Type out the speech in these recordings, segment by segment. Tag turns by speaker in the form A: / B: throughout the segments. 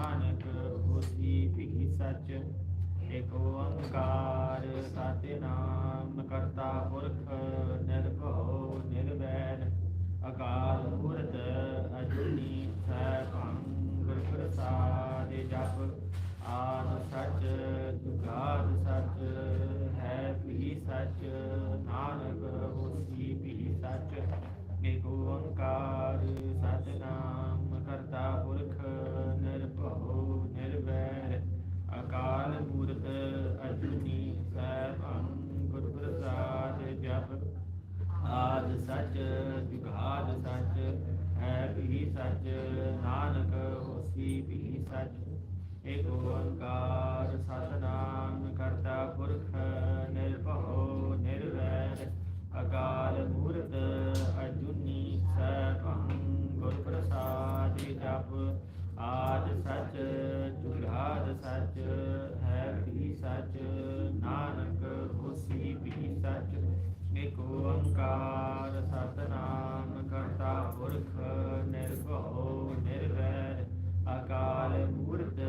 A: ਨਾਨਕ ਹੋਸੀ ਭੀ ਸਚ। ਏਕ ਓੰਕਾਰ ਸਤਿਨਾਮ ਕਰਤਾ ਪੁਰਖ ਨਿਰਭਉ ਨਿਰਵੈਰ ਅਕਾਲ ਮੂਰਤ ਅਜੂਨੀ ਸੈਭੰ ਗੁਰ ਪ੍ਰਸਾਦਿ ਜਪ। ਆਦਿ ਸਚ ਜੁਗਾਦਿ ਸਚ ਹੈ ਭੀ ਸਚ। ਨਾਨਕ ਹੋਸੀ ਭੀ ਸਚ। ਏਕ ਓੰਕਾਰ ਸਤਿਨਾਮ ਕਰਤਾ ਪੁਰਖ ਨਿਰਭਉ ਨਿਰਵੈਰ ਅਕਾਲ ਮੂਰਤ ਅਜੂਨੀ ਸੈਭੰ ਗੁਰ ਪ੍ਰਸਾਦਿ ਜਪ। ਆਦਿ ਸਚ ਜੁਗਾਦਿ ਸਚ ਹੈ ਭੀ ਸਚ। ਨਾਨਕ ਹੋਸੀ ਭੀ ਸਚ। ਏਕ ਓੰਕਾਰ ਸਤਿਨਾਮ ਕਰਤਾ ਪੁਰਖ ਨਿਰਭਉ ਨਿਰਵੈਰ ਅਕਾਲ ਮੂਰਤ ਅਜੂਨੀ ਸੈਭੰ ਗੁਰ ਪ੍ਰਸਾਦਿ ਜਪ। ਆਦਿ ਸਚ ਜੁਗਾਦਿ ਸਚ ਹੈ ਭੀ ਸਚ। ਨਾਨਕ ਹੋਸੀ ਭੀ ਸਚ। ਏਕ ਓੰਕਾਰ ਸਤਿਨਾਮ ਕਰਤਾ ਪੁਰਖ ਨਿਰਭਉ ਨਿਰਵੈਰ ਅਕਾਲ ਮੂਰਤ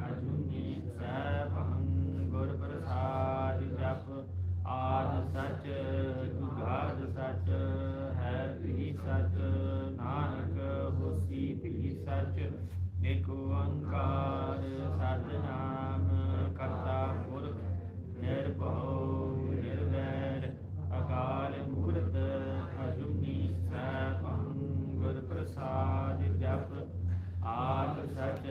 A: ਅਜੂਨੀ ਸੈਭੰ ਗੁਰ ਪ੍ਰਸਾਦਿ ਜਪ। ਆਦਿ ਸਚ ਜੁਗਾਦਿ ਸਚ ਹੈ ਭੀ ਸਚ। ਨਾਨਕ ਹੋਸੀ ਭੀ ਸਚ। ਏਕ ਓੰਕਾਰ ਸਤਿਨਾਮ ਕਰਤਾ ਪੁਰਖ ਨਿਰਭਉ ਨਿਰਵੈਰ ਅਕਾਲ ਮੂਰਤ ਅਜੂਨੀ ਸੈਭੰ ਗੁਰ ਪ੍ਰਸਾਦਿ ਜਪ। ਆਦਿ ਸਚ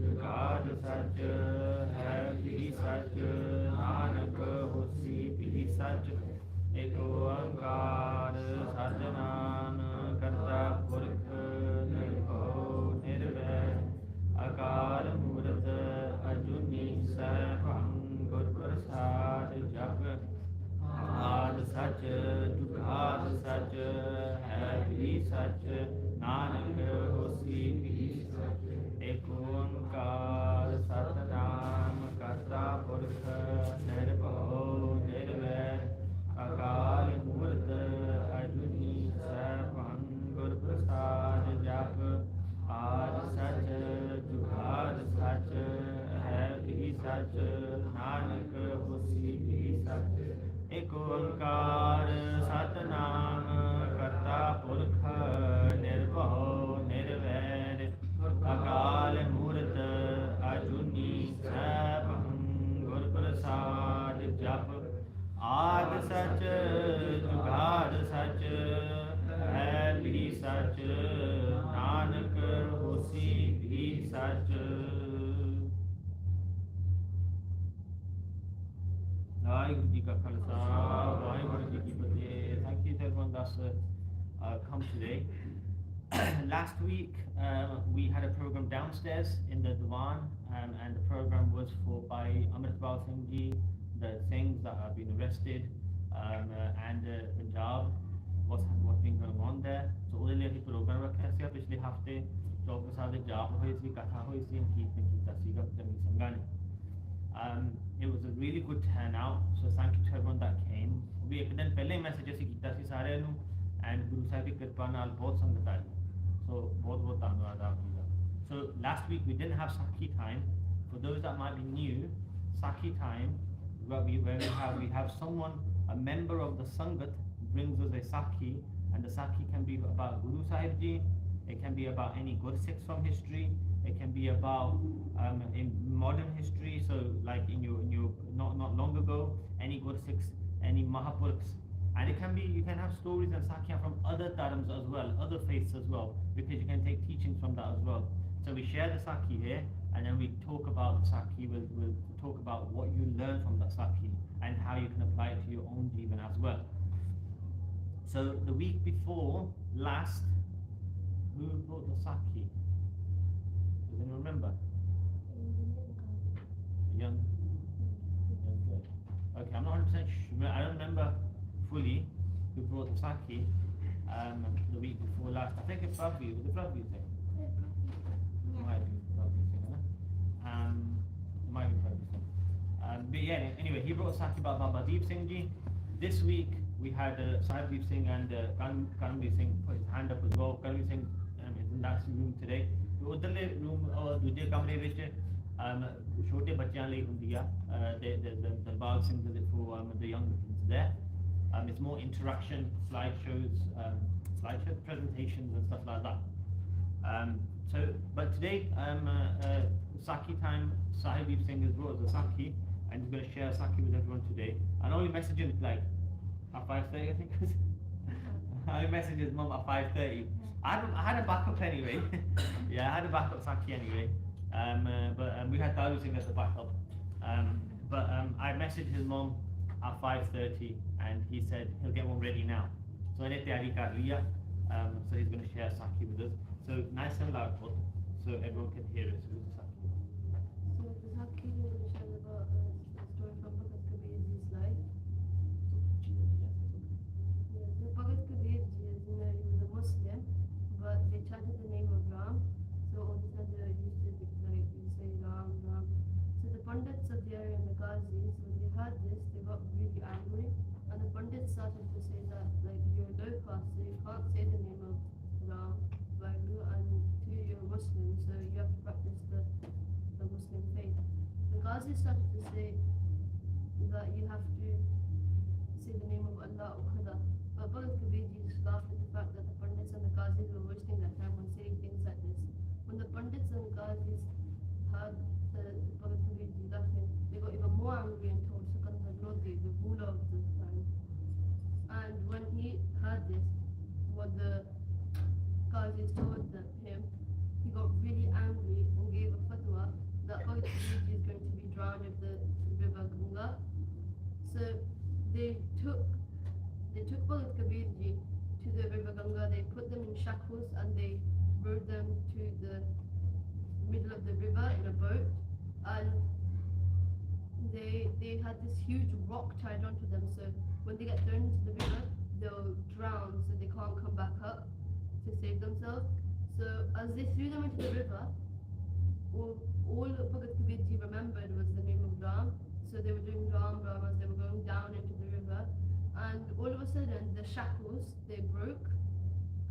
A: ਜੁਗਾਦਿ ਸਚ ਹੈ ਭੀ ਸਚ। ਨਾਨਕ ਹੋਸੀ ਭੀ ਸਚ। ਏਕ ਓੰਕਾਰ ਸਤਿਨਾਮ ਕਰਤਾ ਪੁਰਖ ਨਿਰਭਉ ਨਿਰਵੈਰ ਅਕਾਲ ਮੂਰਤ ਅਜੂਨੀ ਸੈਭੰ ਗੁਰ ਪ੍ਰਸਾਦਿ ਜਪ। ਆਦਿ ਸਚ ਜੁਗਾਦਿ ਸਚ ਹੈ ਭੀ ਸਚ। ਨਾਨਕ ਹੋਸੀ ਭੀ ਸਚ। ਏਕ ਓੰਕਾਰ ਸਤਿਨਾਮ ਕਰਤਾ ਪੁਰਖ ਨਿਰਭਉ ਨਿਰਵੈਰ ਅਕਾਲ ਮੂਰਤ ਅਜੂਨੀ ਸੈਭੰ ਗੁਰ ਪ੍ਰਸਾਦਿ ਜਪ। ਆਦਿ ਸਚ ਜੁਗਾਦਿ ਸਚ ਹੈ ਭੀ ਸਚ। ਨਾਨਕ ਹੋਸੀ ਭੀ ਸਚ। ਏਕ ਓੰਕਾਰ ਸਤਿਨਾਮ ਕਰਤਾ ਪੁਰਖ ਨਿਰਭਉ ਨਿਰਵੈਰ ਅਕਾਲ ਮੂਰਤ ਅਜੂਨੀ ਸੈਭੰ ਗੁਰ ਪ੍ਰਸਾਦਿ ਜਪ। ਆਦਿ ਸਚ ਜੁਗਾਦਿ ਸਚ ਹੈ ਭੀ ਸਚ। ਨਾਨਕ ਹੋਸੀ ਭੀ ਸਚ। ਵਾਹਿਗੁਰੂ ਜੀ ਕਾ ਖਾਲਸਾ ਵਾਹਿਗੁਰੂ ਜੀ ਕੀ ਫਤਿਹ। Thank you to everyone that's come today. Last week we had a program downstairs in the Diwan, and the program was for by Amritpal Singh ji, the Singhs that have been arrested, and Punjab, what's been going on there. So ਉਹਦੇ ਲਈ ਅਸੀਂ programme ਰੱਖਿਆ ਸੀ ਪਿਛਲੇ ਹਫਤੇ। ਚੌਕ ਸਾਹਿਬ ਦੇ ਜਾਪ ਹੋਏ ਸੀ, ਕਥਾ ਹੋਈ ਸੀ, ਕੀਰਤਨ ਕੀਤਾ ਸੀਗਾ ਜੰਗੀ ਸਿੰਘਾਂ ਨੇ। It was a really good turnout, so thank you to everyone that came. We ਇੱਕ ਦਿਨ ਪਹਿਲੇ ਹੀ ਮੈਸੇਜ ਅਸੀਂ ਕੀਤਾ ਸੀ ਸਾਰਿਆਂ ਨੂੰ, and ਗੁਰੂ ਸਾਹਿਬ ਦੀ ਕਿਰਪਾ ਨਾਲ ਬਹੁਤ ਸੰਗਤ ਆਈ, so ਬਹੁਤ ਬਹੁਤ ਧੰਨਵਾਦ ਆਪ ਜੀ ਦਾ। So last week we didn't have Sakhi time. For those that might be new, Sakhi time, where we have someone, a member of the Sangat brings us a Sakhi, and the Sakhi can be about Guru Sahib Ji, it can be about any Gursikhs from history, it can be about in modern history, so like in your not long ago, any Gursikhs, any Mahapurukhs, and it can be, you can have stories and Sakya from other dharmas as well, other faiths as well, because you can take teachings from that as well. So we share the Sakhi here, and then we talk about the Sakhi. We'll talk about what you learn from the Sakhi and how you can apply it to your own Jivan as well. So the week before last, who brought the Sakhi? Does anyone remember? Young girl. Okay, I'm not 100% sure. I don't remember fully who brought the Sakhi the week before last. I think it's Prabhu. Was it Prabhu thing? Might be Prabhu thing, huh? Might be Prabhu thing. But yeah, anyway, he brought a Sakhi about Baba Deep Singh Ji. This week we had Sahib Deep Singh and Karanveer Singh put his hand up as well. Karanveer Singh is in that room today. ਉਧਰਲੇ room ਦੂਜੇ ਕਮਰੇ ਵਿੱਚ ਛੋਟੇ ਬੱਚਿਆਂ ਲਈ ਹੁੰਦੀ ਆ the Darbar Singh for the young kids there. It's more interaction, slideshows, presentations and stuff like that. But today, Saki time, Sahib Singh has brought us a Saki, and he's going to share Saki with everyone today. And only message him like at 5:30, I think. I only messaged his mum at 5:30. I had a backup anyway. Yeah, I had a backup Saki anyway. But we had Daru Singh as a backup. I messaged his mum at 5:30, and he said he'll get one ready now. So I need to so he's going to share Saki with us. So nice and loud, so everyone can hear it. So the Saki.
B: So the Saki will share about the story from Bhagat Kabirji's life. So Bhagat Kabirji, as you know, he was a Muslim, but they chanted the name of Ram. So all of a sudden they used to like you say Ram, Ram. So the Pandits of the area and the Ghazis, when they heard this, they got really angry, and the Pandits started to say that like you're low caste, so you can't say the name of Ram, Vaigu, and you're Muslim, so you have to practice the Muslim faith. The Ghazis started to say that you have to say the name of Allah or Katha. But Bhagat Kabirji just laughed at the fact that the Pandits and the Ghazis were wasting their time on saying things like this. When the Pandits and Ghazis heard the Bhagat Kabirji laughing, they got even more angry and told Sikandar Lodi, the ruler of the time. And when he heard this, what the Ghazis told him, he got really angry and gave a fatwa that Bhagat Kabirji is going to be drowned in the river Ganga. So they took Bhagat Kabirji to the river Ganga. They put them in shackles and they rowed them to the middle of the river in a boat, and they had this huge rock tied onto them, so when they get thrown into the river they'll drown, so they can't come back up to save themselves. So as they threw them into the river, all Bhagat Kabirji remembered was the name of Ram, so they were doing Ram Ram as they were going down into the river, and all of a sudden the shackles, they broke,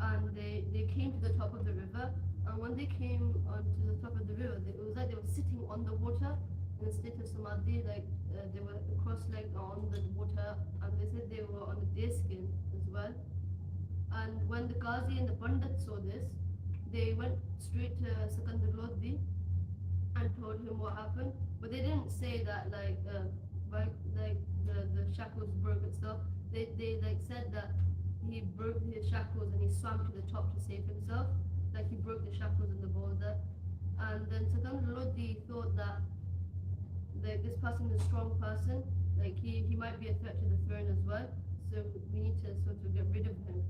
B: and they came to the top of the river, and when they came onto the top of the river, it was like they were sitting on the water in a state of samadhi, like they were cross-legged on the water, and they said they were on a deer skin as well. And when the Qazi and the Pandit saw this, they went straight to Sikandar Lodi and told him what happened, but they didn't say that like the shackles broke and stuff. They like said that he broke his shackles and he swam to the top to save himself, like he broke the shackles in the boulder. And then Sikandar Lodi thought that like this person is a strong person, like he might be a threat to the throne as well, so we need to sort of get rid of him.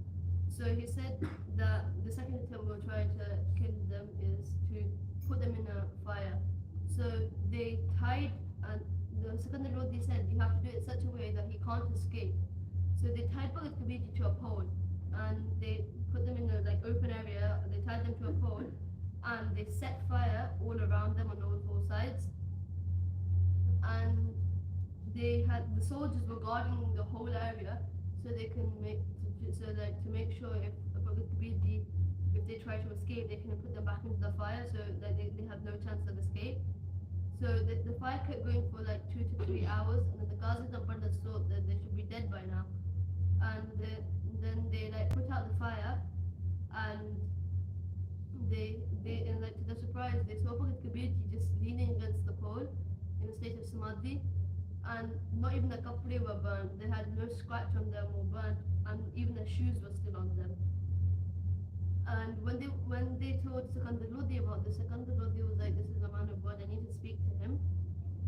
B: So he said that the second attempt we'll try to kill them is to put them in a fire. So they tied, and the Sikandar Lodi said you have to do it in such a way that he can't escape. So they tied Bhagat Kabirji to a pole, and they put them in a like open area, they tied them to a pole, and they set fire all around them on all four sides. And they had, the soldiers were guarding the whole area, so they can make, so that to make sure if Bhagat Kabirji, if they try to escape, they can put them back into the fire, so that they have no chance of escape. So the fire kept going for like 2 to 3 hours, and then the Ghazis and Pandits thought that they should be dead by now. And then they like put out the fire, and they and like to their surprise, they saw Bhagat Kabirji just leaning against the pole in a state of samadhi, and not even the kapde were burnt. They had no scratch on them or burnt, and even their shoes were still on them. And when they told Sikandar Lodi about this, Sikandar Lodi was like, this is a man of God, I need to speak to him.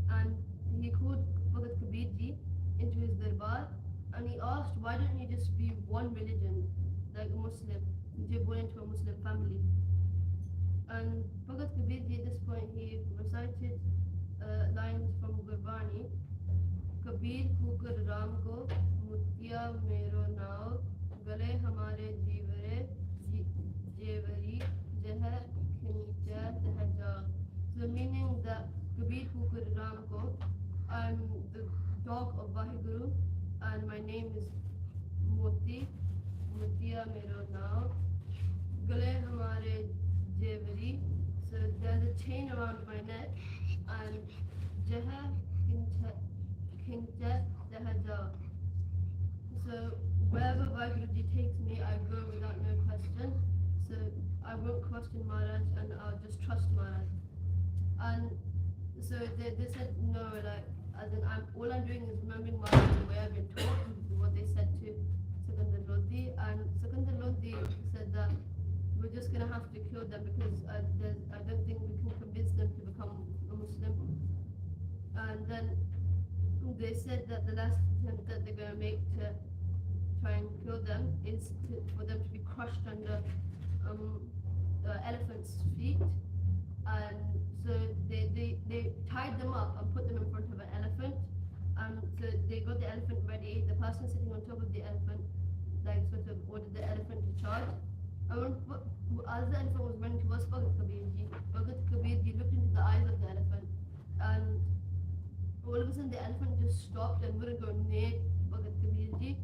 B: And he called Bhagat Kabirji into his darbar, and he asked, why don't you just be one religion, like a Muslim, you're born into a Muslim family. And Bhagat Kabirji at this point, he recited lines from Gurbani, Kabir Kukar Ram ko, Mutya Mero Nao, Gale Hamare Jivare, Jevari, Jehar Khinicha Tehaja. So meaning that Kabir Kukar Ram ko, I'm the dog of Vaheguru, and my name is Moti, Mutya Mero Nao, Gale Hamare Jevari, so there's a chain around my neck, and Jaha Kinta Jahaja. So wherever Vaiguruji takes me, I go without no question. So I won't question Maharaj, and I'll just trust Maharaj. And so they said no, like as in all I'm doing is remembering Maharaj the way I've been taught, what they said to Sikandar Lodi, and Sikandar Lodi said that we're just gonna have to kill them because I don't think we can convince them to become a Muslim. And then they said that the last attempt that they're gonna make to try and kill them is for them to be crushed under elephants' feet. And so they tied them up and put them in front of an elephant. And so they got the elephant ready. The person sitting on top of the elephant, like sort of ordered the elephant to charge. And as the elephant was running towards Bhagat Kabirji looked into the eyes of the elephant, and all of a sudden the elephant just stopped and wouldn't go near Bhagat Kabirji.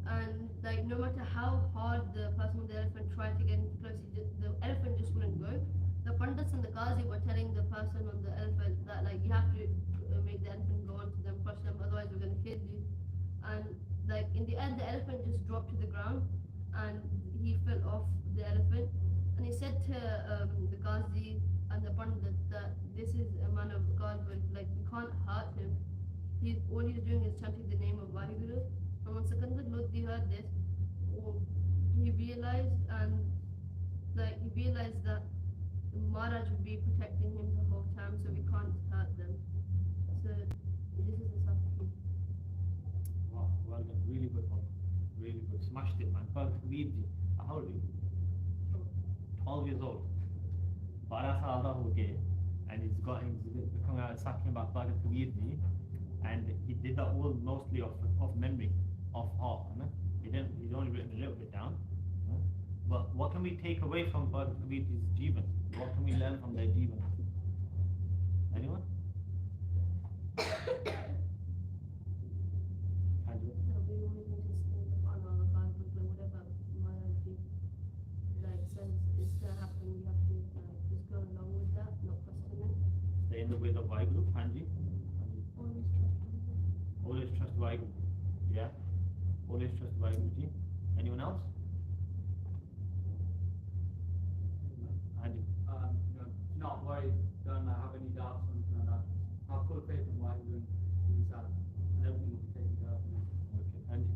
B: And like no matter how hard the person with the elephant tried to get close, the elephant just wouldn't go. The Pandits and the Qazi were telling the person on the elephant that like you have to make the elephant go onto them, crush them, otherwise we're going to kill you. And like in the end, the elephant just dropped to the ground, and he fell off the elephant. And he said to the Qazi and the Pandit that this is a man of God, but like we can't hurt him. All he's doing is chanting the name of Vaheguru. And when Sikandar Lodi heard this, he realized that Maharaj would be protecting him the whole time, so we can't hurt them. So this is the Sakhi.
A: Wow, well done. Really good one. Really good. Smashed it, man. Bhagat Kabirji. How old are you? 12 years old. 12 saal da ho gaye, and he's becoming a Sakhi about Bhagat Kabirji, and he did that all mostly of memory, of heart. He's only written a little bit down. But what can we take away from Bhagat Kabirji's Jeevan? What can we learn from their Jeevan? Anyone? Andrew?
B: No, we only need to stay on our God, but whatever Maharaj like says is to happen, you have to just go along with that, not question it.
A: Stay in the way of Vaheguru. Hanji?
B: Always trust him.
A: Always trust Vaheguru. Yeah? Always trust Vaheguruji. Anyone else? Hanji?
C: Not worried, don't have any doubts or anything like that. Have full faith in what he's doing himself, and everything will be taken care of.
A: Okay. Hanji?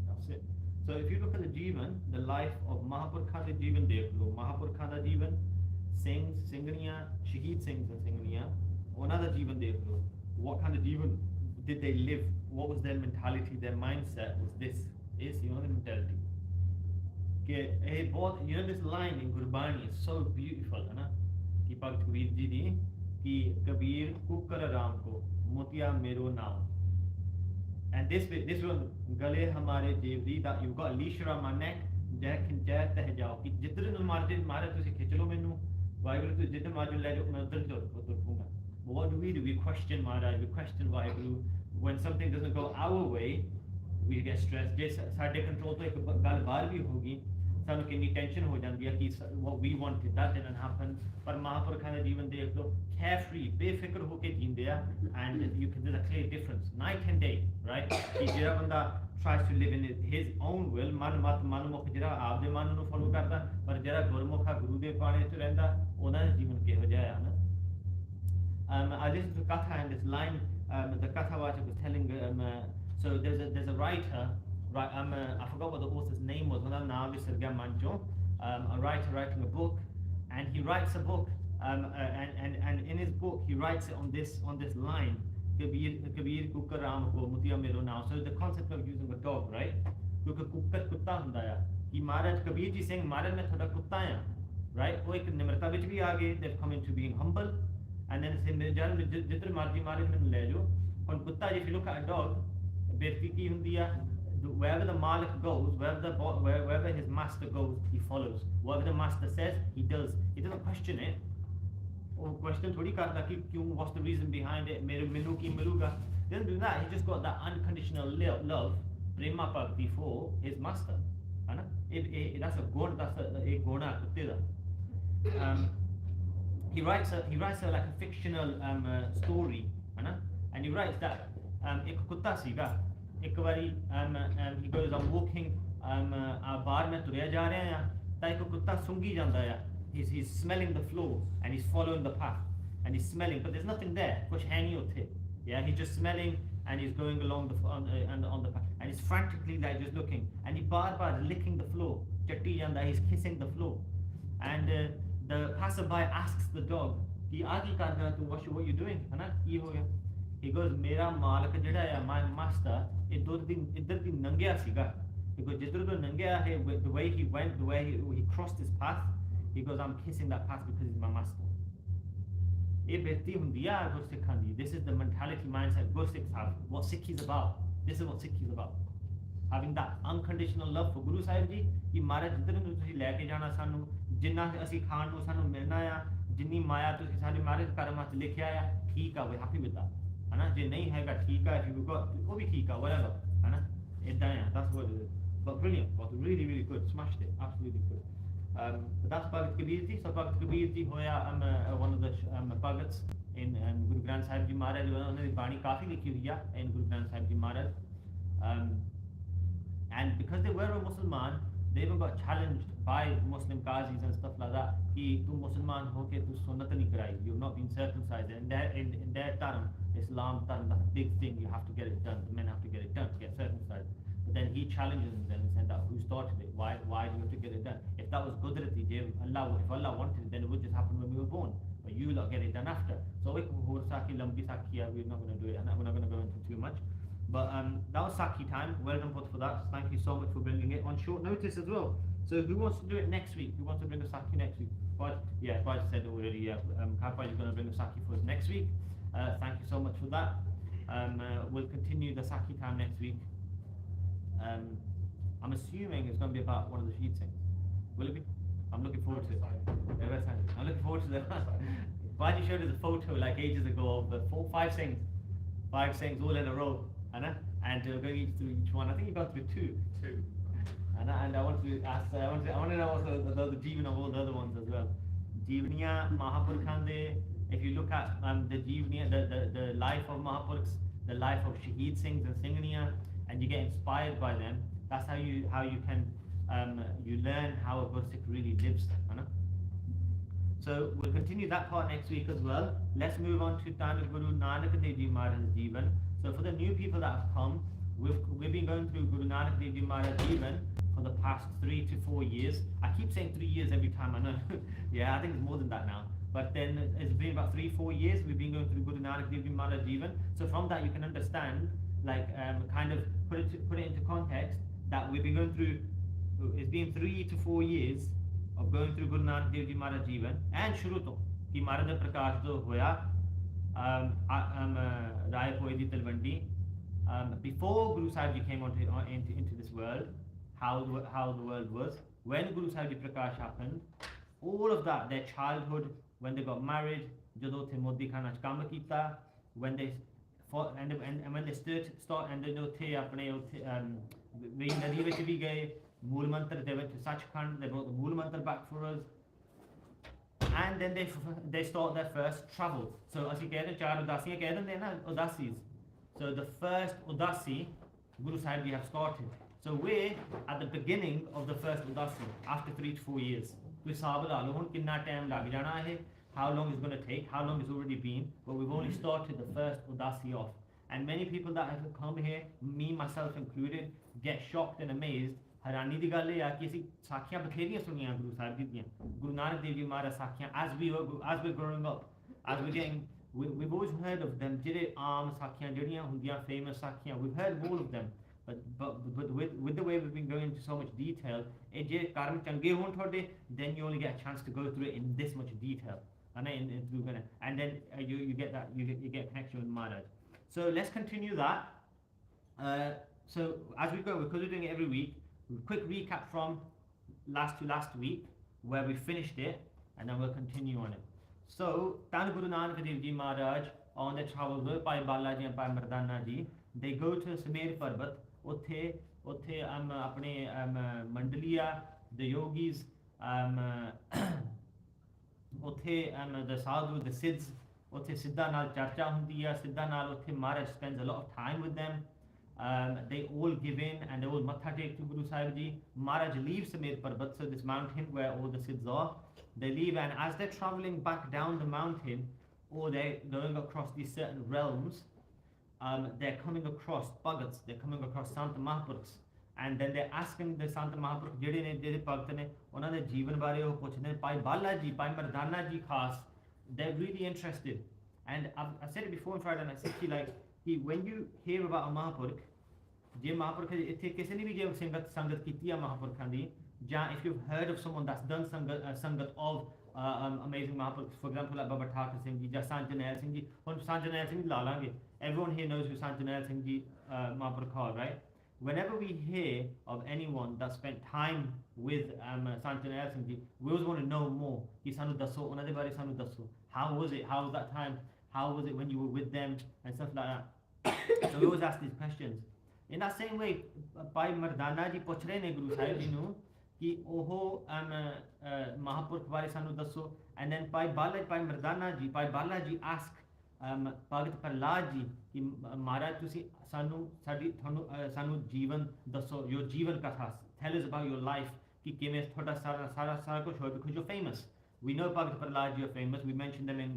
A: That's it. So if you look at the Jeevan, the life of Mahapurkha the Jeevan dekh lo. Mahapurkha the Jeevan, Singhs, Singhaniyan, Shaheed Singhs and Singhaniyan, another Jeevan dekh lo. What kind of Jeevan did they live? What was their mentality? Their mindset was this. Is the mentality. This line in Gurbani is so beautiful, है ना? कि भगत कबीर जी दी कि Kabir cooker Ram को मोतिया मेरो नाम. And this one, गले हमारे Zaveri that you've got a leash around my neck, जय खिंचाए तह जाओ कि जितने मारे तुसी खिंच लो मैनू वाहिगुरु तू जितने माजू ले जाओ मैं उधर दूंगा. What do? We question Maharaj, we question Vaheguru. When something doesn't go our way, we get stressed. Just ਸਾਡੇ control ਤੋਂ ਇੱਕ ਗੱਲ ਬਾਹਰ ਵੀ ਹੋਗੀ, ਸਾਨੂੰ ਕਿੰਨੀ ਟੈਨਸ਼ਨ ਹੋ ਜਾਂਦੀ ਹੈ ਕਿ what we wanted that didn't happen. ਪਰ ਮਹਾਂਪੁਰਖਾਂ ਦਾ ਜੀਵਨ ਦੇਖ ਲਓ, carefree, ਬੇਫਿਕਰ ਹੋ ਕੇ ਜੀਂਦੇ ਆ, and there's a clear difference, night and day, right? ਕਿ ਜਿਹੜਾ ਬੰਦਾ tries to live in his own will, ਮਨਮੁਖ ਜਿਹੜਾ ਆਪਦੇ ਮਨ ਨੂੰ ਫੋਲੋ ਕਰਦਾ, ਪਰ ਜਿਹੜਾ ਗੁਰਮੁਖ ਆ ਗੁਰੂ ਦੇ ਬਾਣੇ 'ਚ ਰਹਿੰਦਾ, ਉਹਨਾਂ ਦਾ ਜੀਵਨ ਕਿਹੋ ਜਿਹਾ ਹੈ ਨਾ? I listened to Katha and this line, the Katha Vachak was telling, so there's a writer, I forgot what the author's name was, a writer writing a book, and he writes a book, and in his book he writes it on this line, Kabir Kukar Ram ko Mutiya Mero Naam. So the concept of using a dog, right? Because Kukar kutta hunda hai. Ki Maharaj Kabir ji saying Maharaj main thoda kutta hai, right? वो एक निम्रता विच भी आ गए, they've come into being humble, and then say जितने मर्जी मारे मैंने ले जाओ. और कुत्ता, if you look at a dog, बेइज्जती की हुंदी है. Wherever the Malik goes, wherever his master goes, he follows. Whatever the master says, he does. He doesn't question it. ਉਹ question ਥੋੜੀ ਕਰਦਾ ਕਿ ਕਿਉਂ, what's the reason behind it, ਮੈਨੂੰ ਕੀ ਮਿਲੂਗਾ. He doesn't do that. He just got that unconditional love, prema bhakti for his master. है ना? That's a good, that's a guna kutte da. He writes like a fictional story, है ना? And he writes that एक कुत्ता सीगा, एक बारी he goes, I'm walking, बाहर मैं तुरया जा रहा हैं, ताकि एक कुत्ता सूंघी जाता है. He's smelling the floor and he's following the path and he's smelling, but there's nothing there. कुछ है नहीं उठे. Yeah, he's just smelling and he's going along on the path and he's frantically like just looking and he bar licking the floor. Chatti janda, he's kissing the floor. And the passerby asks the dog, "Ki aagi karna tu? What you doing? है ना? Ki ho gaya?" He goes, "मेरा मालिक जड़ा है, my master, इधर दी नंगया सीगा." He goes, "जिधर तो नंगया है, the way he went, the way he crossed his path." He goes, "I'm kissing that path because he's my master." This is the mentality mindset Gursikhs have. What Sikh is about. This is what Sikh is about. Having that unconditional love for Guru Sahib Ji. कि महाराज जिधर ਨੂੰ ਤੁਸੀਂ ਲੈ ਕੇ ਜਾਣਾ ਸਾਨੂੰ, ਜਿੰਨਾ ਅਸੀਂ ਖਾਣ ਨੂੰ ਸਾਨੂੰ ਮਿਲਣਾ ਆ, ਜਿੰਨੀ ਮਾਇਆ ਤੁਸੀਂ ਸਾਡੇ ਮਹਾਰਾਜ ਕਰਮਾਂ 'ਚ ਲਿਖਿਆ ਆ, ਠੀਕ ਆ, we happy with that. है ना? ਜੇ ਨਹੀਂ ਹੈਗਾ ਠੀਕ ਆ, if you got ਉਹ ਵੀ ਠੀਕ ਆ, whatever. है ना? ਇਦਾਂ ਆ, that's what it is. But brilliant, was really good, smashed it, absolutely good. But that's Bhagat Kabir Ji. So Bhagat Kabir Ji hoya one of the Bhagats in Guru Granth Sahib Ji Maharaj. उन्होंने बाणी काफी लिखी हुई है in Guru Granth Sahib Ji Maharaj. And because they were a Musliman, they even got challenged by Muslim qazis and stuff like that. कि तुम मुसलमान हो के तू सुन्नत नहीं कराई, you've not been circumcised. And in their term, Islam term, that's a big thing. You have to get it done. The men have to get it done to get circumcised. But then he challenges them and said that who started it? Why do you have to get it done? If that was Qudrati, if Allah wanted it, then it would just happen when we were born. But you lot get it done after. So we're not going to do it, and we're not going to go into too much. But that was Saki time. Well done for that. Thank you so much for bringing it on short notice as well. So who wants to do it next week? Who wants to bring a Saki next week? Yeah, I said already. Kapa is going to bring a Saki for us next week. Thank you so much for that. We'll continue the Saki time next week. I'm assuming it's going to be about one of the Shaheed things. Will it be? I'm looking forward to it. I'm looking forward to that. Baji showed us a photo like ages ago of the 5 sayings. 5 sayings all in a row. And going through each one. I think you got through 2. And I want to ask, I want to know also the Jeevan of all the other ones as well. Jeevaniya, Mahapurukhande. If you look at the Jeevaniya, the life of Mahapurkhs, the life of Shaheed Singhs and Singhaniya, and you get inspired by them, that's how you can you learn how a Gursikh really lives. So we'll continue that part next week as well. Let's move on to Guru Nanak Dev Ji Maharaj's Jeevan. So for the new people that have come, we've been going through Guru Nanak Dev Ji Maharaj's Jeevan for the past 3 to 4 years. I keep saying 3 years every time, I know. Yeah, I think it's more than that now. But then it's been about 3-4 years we've been going through Guru Nanak Dev Ji Maharaj's Jeevan. So from that you can understand, like kind of put it into context, that we've been going through, it's been 3 to 4 years of going through Guru Nanak Dev Ji Maharaj Jeevan and Shuru to ki Maharaj Prakash do hoya Rai Poi Di Talwandi. Before Guru Sahib Ji came into this world, how the world was, when Guru Sahib Ji Prakash happened, all of that, their childhood, when they got married, jado the Modi Khana ch kam kita, when they fought, and when they start and they know the apne we nadi vich bhi gaye, Mool Mantra, they went to Sachkhand, they brought the Mool Mantra back for us, and then they start their first travel. So as you kehte char udasiyan keh dende na, udasis. So the first udasi Guru Sahib Ji have started. So we're at the beginning of the first udasi after 3 to 4 years. To hisab la lo hun kinna time lag jana hai, how long it's going to take, how long it's already been, but we've only started the first udasi off. And many people that have come here, me myself included, get shocked and amazed. हैरानी दी गल है कि ਅਸੀਂ ਸਾਖੀਆਂ ਬਥੇਰੀਆਂ ਸੁਣੀਆਂ ਗੁਰੂ ਸਾਹਿਬ ਜੀ ਦੀਆਂ, Guru Nanak Dev Ji Maharaj ਸਾਖੀਆਂ, as we're growing up, as we're getting, we've always heard of them, ਜਿਹੜੇ ਆਮ ਸਾਖੀਆਂ ਜਿਹੜੀਆਂ ਹੁੰਦੀਆਂ famous ਸਾਖੀਆਂ, we've heard all of them, but with the way we've been going into so much detail, ਇਹ ਜੇ ਕਰਮ ਚੰਗੇ ਹੋਣ ਤੁਹਾਡੇ, then you only get a chance to go through it in this much detail, and then you get that, you get connection with Maharaj. So let's continue that. So as we go, because we're doing it every week, quick recap from last week where we finished it, and then we'll continue on it. So, Tan Guru Nanak Dev Ji Maharaj on the travel with Pai Balaji and Pai Mardana Ji, they go to Samir Parbat, ਉੱਥੇ ਆਪਣੇ ਮੰਡਲੀਆ the yogis ਉੱਥੇ the sadhu the siddhs ਉੱਥੇ ਸਿੱਧਾ ਨਾਲ ਚਰਚਾ ਹੁੰਦੀ ਆ ਸਿੱਧਾ ਨਾਲ ਉੱਥੇ Maharaj spends a lot of time with them. They all give in and they all matha take to Guru Sahib Ji. Maharaj leaves Samir Parbat, so this mountain where all the siddhs are. They leave, and as they're traveling back down the mountain, or they're going across these certain realms, they're coming across Bhagats, they're coming across Sant Mahapurukhs, and then they're asking the Sant Mahapurukhs, ਜਿਹੜੇ ਭਗਤ ਨੇ ਉਹਨਾਂ ਦੇ ਜੀਵਨ ਬਾਰੇ ਉਹ ਪੁੱਛਦੇ ਨੇ ਭਾਈ ਬਾਲਾ ਜੀ ਭਾਈ ਮਰਦਾਨਾ ਜੀ ਖਾਸ. They're really interested, and I've said it before in Friday, and I said like when you hear about a Mahapurukh, ਜੇ ਮਹਾਂਪੁਰਖ ਇੱਥੇ ਕਿਸੇ ਨੇ ਵੀ ਜੇ ਸੰਗਤ ਕੀਤੀ ਆ ਮਹਾਂਪੁਰਖਾਂ ਦੀ, ਜਾਂ if you've heard of someone that's done ਸੰਗਤ of amazing Mahapurukhs, for example like Baba Thakur Singh ji ਜਾਂ Sant Jarnail Singh ji. ਹੁਣ Sant Jarnail Singh ਲਾ ਲਾਂਗੇ, everyone here knows who Sant Jarnail Singh ji Mahapurukh are, right? Whenever we hear of anyone that spent time with Sant Jarnail Singh ji, we always want to know more. ਕਿ ਸਾਨੂੰ ਦੱਸੋ ਉਹਨਾਂ ਦੇ ਬਾਰੇ, ਸਾਨੂੰ ਦੱਸੋ, how was it, how was that time, how was it when you were with them and stuff like that. So we always ask these questions. In that same way, Bhai Mardana ji puch rahe ne Guru Sahib ji nu ki oho Mahapurukh bare sanu dasso. And then Bhai Mardana ji, Bhai Bala ji ask Bhagat Prahlad ji ki Maharaj tusi sanu jeevan dasso, your jeevan katha, tell us about your life ki kiਵੇਂ ਤੁਹਾਡਾ ਸਾਰਾ ਕੁਝ ਹੋਇਆ, because you're famous. We know Bhagat Prahlad ji are famous, we mention them in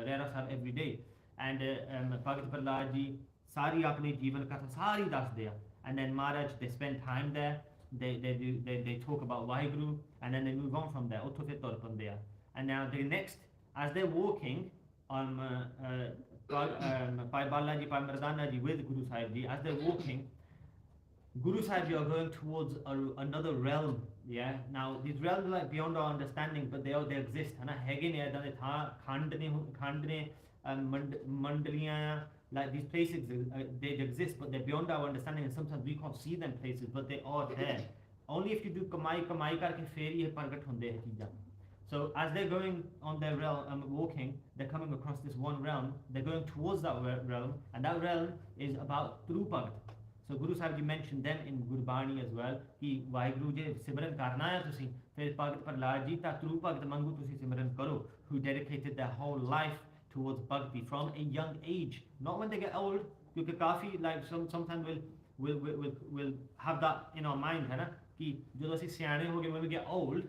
A: Rera Sahib every day. And Bhagat Prahlad ji सारी अपनी जीवन कथा सारी ਦੱਸਦੇ ਆ. And then Maharaj, they spend time there, they talk about Vaheguru, and then they move on from there. ਉੱਥੋਂ ਫਿਰ ਤੁਰ ਪੈਂਦੇ ਆ. And now the next, as they're walking on Bhai Balaji, Bhai Mardana ji with Guru Sahib ji, as they're walking, Guru Sahib ji are going towards another realm. Yeah, now these realms are like beyond our understanding, but they exist. है ना, ਹੈਗੇ ਨੇ ਇਦਾਂ ਦੇ ਥਾਂ, ਖੰਡ ਨੇ ਮੰਡਲੀਆਂ. Like these places, they exist, but they're beyond our understanding, and sometimes we can't see them places, but they are there. Only if you do kamai karke fir ye pragat hunde hai cheezan. So as they're going on their realm, walking, they're coming across this one realm. They're going towards that realm, and that realm is about true bhagat. So Guru Sahib ji mentioned them in Gurbani as well. Ki Vaheguru je simran karna hai tusi, fir Bhagat Prahlad ji ta true bhagat mangu tusi simran karo, who dedicated their whole life towards bhakti from a young age, not when they get old. Because kafi like sometimes we'll have that in our mind, है ना, कि जो ਅਸੀਂ ਸਿਆਣੇ ਹੋ ਗਏ, when we get old,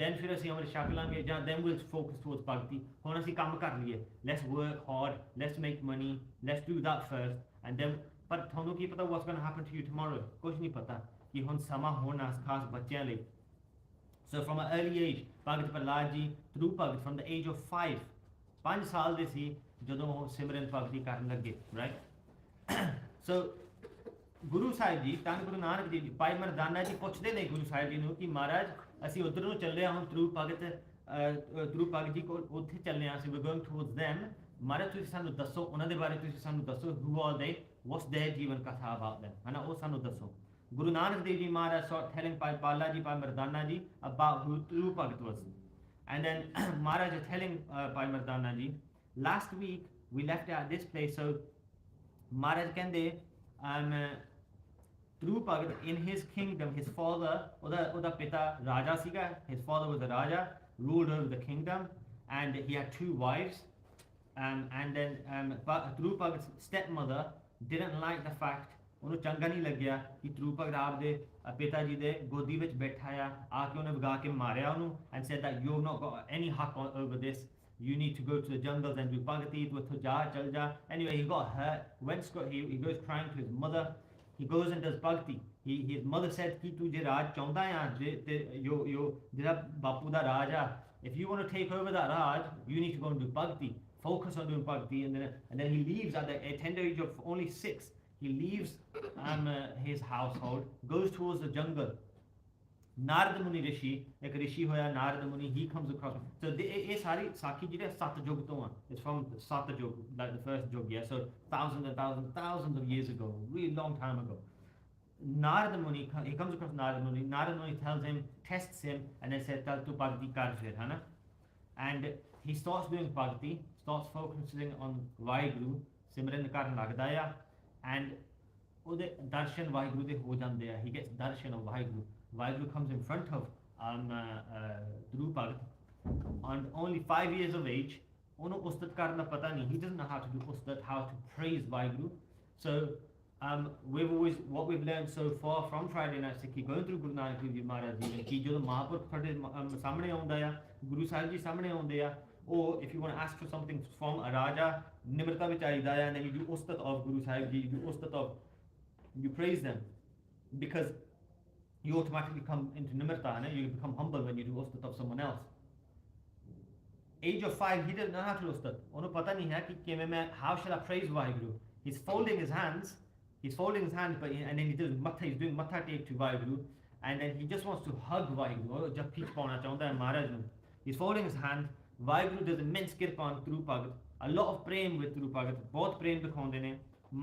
A: then ਫਿਰ ਅਸੀਂ ਅਮਰ ਛਕ ਲਾਂਗੇ, ਜਾਂ then we'll focus towards bhakti. ਹੁਣ ਅਸੀਂ ਕੰਮ ਕਰ ਲਈਏ, let's work hard, let's make money, let's do that first, and then ਪਰ ਤੁਹਾਨੂੰ ਕੀ ਪਤਾ what's going to happen to you tomorrow? ਕੁਝ ਨਹੀਂ ਪਤਾ ਕਿ ਹੁਣ ਸਮਾਂ ਹੋਣਾ ਖਾਸ ਬੱਚਿਆਂ ਲਈ. So from an early age, Bhagat Prahlad ji through bhagat from the age of 5 ਸਾਲ ਦੇ ਸੀ ਜਦੋਂ ਉਹ ਸਿਮਰਨ ਭਗਤੀ ਕਰਨ ਲੱਗੇ, right? So ਗੁਰੂ ਸਾਹਿਬ ਜੀ, ਧੰਨ ਗੁਰੂ ਨਾਨਕ ਦੇਵ ਜੀ, ਭਾਈ ਮਰਦਾਨਾ ਜੀ ਪੁੱਛਦੇ ਨੇ ਗੁਰੂ ਸਾਹਿਬ ਜੀ ਨੂੰ ਕਿ ਮਹਾਰਾਜ ਅਸੀਂ ਉਧਰ ਨੂੰ ਚੱਲੇ ਹਾਂ, ਹੁਣ ਧਰੂ ਭਗਤ ਜੀ ਕੋਲ ਉੱਥੇ ਚੱਲੇ ਹਾਂ, ਅਸੀਂ we're going towards them. ਮਹਾਰਾਜ ਤੁਸੀਂ ਸਾਨੂੰ ਦੱਸੋ, ਉਹਨਾਂ ਦੇ ਬਾਰੇ ਤੁਸੀਂ ਸਾਨੂੰ ਦੱਸੋ, who are they, what's their ਜੀਵਨ ਕਥਾ about them, ਹੈ ਨਾ, ਉਹ ਸਾਨੂੰ ਦੱਸੋ. Guru Nanak Dev Ji Maharaj started telling Bhai Balaji, Bhai Mardana ji about who true Bhagat was. And then Maharaj is telling Bhai Mardana ji, last week we left at this place, so Maharaj kende true Bhagat in his kingdom, his father, oda pita Raja siga, his father was a Raja, ruled over the kingdom, and he had 2 wives, and then true Bhagat's stepmother didn't like the fact, ਉਹਨੂੰ ਚੰਗਾ ਨਹੀਂ ਲੱਗਿਆ ਕਿ ਧਰੂ ਭਗਤ ਆਪ ਦੇ ਪਿਤਾ ਜੀ ਦੇ ਗੋਦੀ ਵਿੱਚ ਬੈਠਾ ਆ ਕੇ ਉਹਨੇ ਵਗਾ ਕੇ ਮਾਰਿਆ ਉਹਨੂੰ, and said that you've not got any haq over this, you need to go to the jungles and do bhakti, ਤੂੰ ਇੱਥੋਂ ਜਾ ਚਲ ਜਾ. Anyway, he got hurt, he goes crying to his mother, he goes and does bhakti. His mother said ਕਿ ਤੂੰ ਜੇ ਰਾਜ ਚਾਹੁੰਦਾ ਆ, ਜਿਹੜਾ ਬਾਪੂ ਦਾ ਰਾਜ ਆ, if you want to take over that raj, you need to go and do bhakti, focus on doing bhakti. And then he leaves at the tender age of only 6. He leaves his household, goes towards the jungle. Narad Muni Rishi, ek Rishi hoya Narad Muni, he comes across. So this sari Sakhi ji de Sat Jog to one. It's from Sat Jog, like the first Jog, yeah. So thousands of years ago, really long time ago. Narad Muni, he comes across Narad Muni. Narad Muni tells him, tests him, and then says, "Tal tu bhakti kar fir, hai na?" And he starts doing bhakti, starts focusing on Vaheguru, Simran karan lagda ya, and ਉਹਦੇ darshan Vaheguru ਦੇ ਹੋ ਜਾਂਦੇ ਆ, he gets darshan of Vaheguru. Vaheguru comes in front of Dhruv Bhagat, and only 5 years of age, ਉਹਨੂੰ ਉਸਤਤ ਕਰਨ ਦਾ ਪਤਾ ਨਹੀਂ, he doesn't know how to do ustat, how to praise Vaheguru. So what we've learned so far from Friday Night Sikhi, going through Guru Nanak Dev Ji Maharaj Ji, ਕਿ ਜਦੋਂ ਮਹਾਂਪੁਰਖ ਤੁਹਾਡੇ ਸਾਹਮਣੇ ਆਉਂਦਾ ਆ, ਗੁਰੂ ਸਾਹਿਬ ਜੀ ਸਾਹਮਣੇ ਆਉਂਦੇ ਆ, or if you want to ask for something from a Raja, ਨਿਮਰਤਾ ਵਿੱਚ ਆਈਦਾ ਆ, and then you do ustat of Guru Sahib Ji, you do ustat of, you praise them, because you automatically come into nimirta, you become humble when you do ustat of someone else. Age of 5, he didn't know how to do ustat. ਉਹਨੂੰ ਪਤਾ ਨਹੀਂ ਹੈ ਕਿ ਕਿਵੇਂ ਮੈਂ, how should I praise Vaheguru? He's folding his hands, but and then he does matha, he's doing matha take to Vaheguru, and then he just wants to hug Vaheguru. जब पीछ पाना चाहता है महाराज ਨੂੰ. He's folding his hand. Vaheguru does immense kirpa on Dhruv Bhagat, a lot of prem with Dhruv Bhagat, बहुत prem दिखाਉਂਦੇ ਨੇ.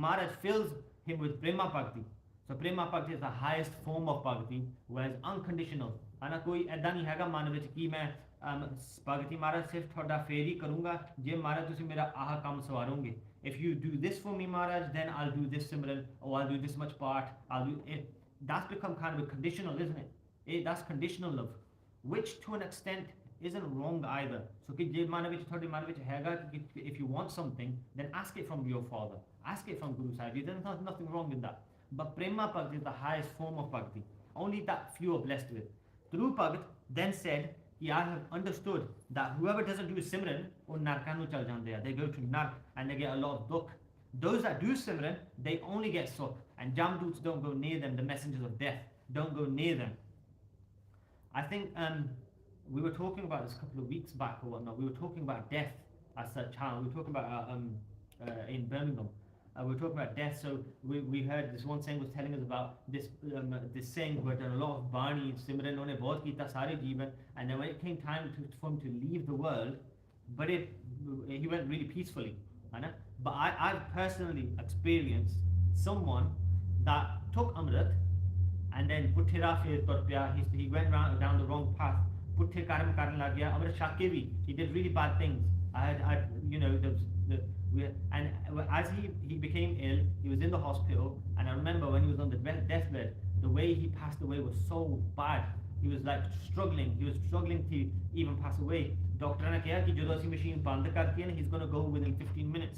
A: Maharaj fills him with prema bhakti. So prema bhakti is the highest form of bhakti, whereas unconditional. है कोई ऐदा नहीं हैगा मन ਵਿੱਚ कि मैं ਭਗਤੀ ਮਹਾਰਾਜ ਸਿਰਫ ਤੁਹਾਡਾ ਫੇਰ ਹੀ ਕਰੂੰਗਾ ਜੇ ਮਹਾਰਾਜ ਤੁਸੀਂ ਮੇਰਾ ਆਹ ਕੰਮ ਸਵਾਰੋਗੇ. If you do this for me Maharaj, then I'll do this Simran, or I'll do this much part, I'll do it. That's become kind of a conditional, isn't it? That's conditional love, which to an extent isn't wrong either. So ਕਿ ਜੇ ਮਨ ਵਿੱਚ ਤੁਹਾਡੇ ਮਨ ਵਿੱਚ ਹੈਗਾ ਕਿ if you want something, then ask it from your father, ask it from Guru Sahib. There's nothing wrong in that. But prema bhakti is the highest form of bhakti. Only that few are blessed with. Dhruv Bhagat then said, I have understood that whoever doesn't do Simran, or Narkanu chal jande, they go to Nark and they get a lot of dukh. Those that do Simran, they only get sukh, and Jamduts don't go near them, the messengers of death don't go near them. I think we were talking about this a couple of weeks back or whatnot. We were talking about death as such. We were talking about in Birmingham. We were talking about death. So we heard this one saying was telling us about this this saying who had done a lot of Bani, Simran, onne bahut kita sare jeevan, and then when it came time for him to leave the world, but he went really peacefully. But I've personally experienced someone that took Amrit and then Puthira fir tur pya, he went down the wrong path. Puthir karam karan lag gaya, Amrit Shake bhi, he did really bad things. And as he became ill, he was in the hospital, and I remember when he was on the deathbed, the way he passed away was so bad. He was like struggling to even pass away. Doctor ne kaha ki jadon assi machine band karti hai na, he's going to go within 15 minutes.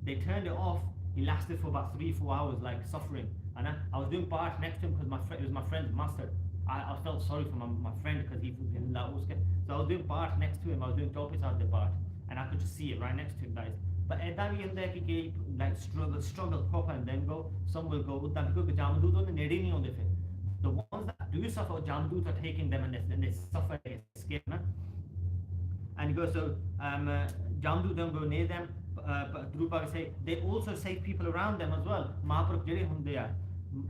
A: They turned it off. He lasted for about 3-4 hours, like suffering. And I was doing part next to him because it was my friend's master. I felt sorry for my friend because he was in that. So I was doing part next to him. I was doing topics out the part, and I could just see it right next to him, guys. But ऐदा भी होता है कि like struggle proper and then go. Some will go उतना क्योंकि जामदूत उन्हें नेड़ी नहीं होते फिर. The ones that do suffer, जामदूत are taking them and they suffer, they escape. And he goes, so जामदूत don't go near them. Dhruv Bhagat say they also save people around them as well. Mahaprabhu jere hunde are.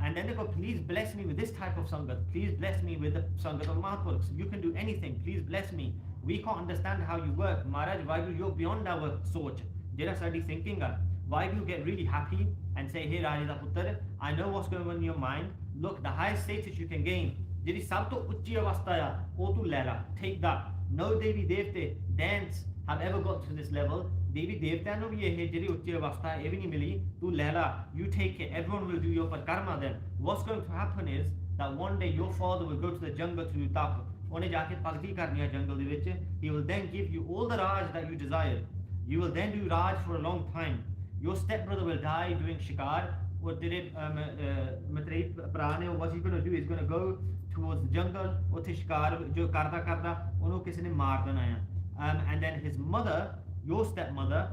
A: And then they go, please bless me with this type of sangat. Please bless me with the sangat of Mahaprabhu. You can do anything. Please bless me. We can't understand how you work. Maharaj, why do you're beyond our soch? Jera sadi thinking, why do you get really happy and say, hey Raja Putra, I know what's going on in your mind. Look, the highest status you can gain. Jiri sab to uchi avastha ya, o tu lera. Take that. No Devi Devte, dance, have ever got to this level. Devi Devta no bhi ye jiri uchi avastha evi nahi mili. Tu lera, you take it. Everyone will do your karma then. What's going to happen is that one day your father will go to the jungle to do tap. Ohne jaake bhakti karni hai jungle de vich. He will then give you all the raj that you desire. You will then do Raj for a long time. Your stepbrother will die doing shikar. What did it, what's he going to do? He's going to go towards the jungle. And then his mother, your stepmother,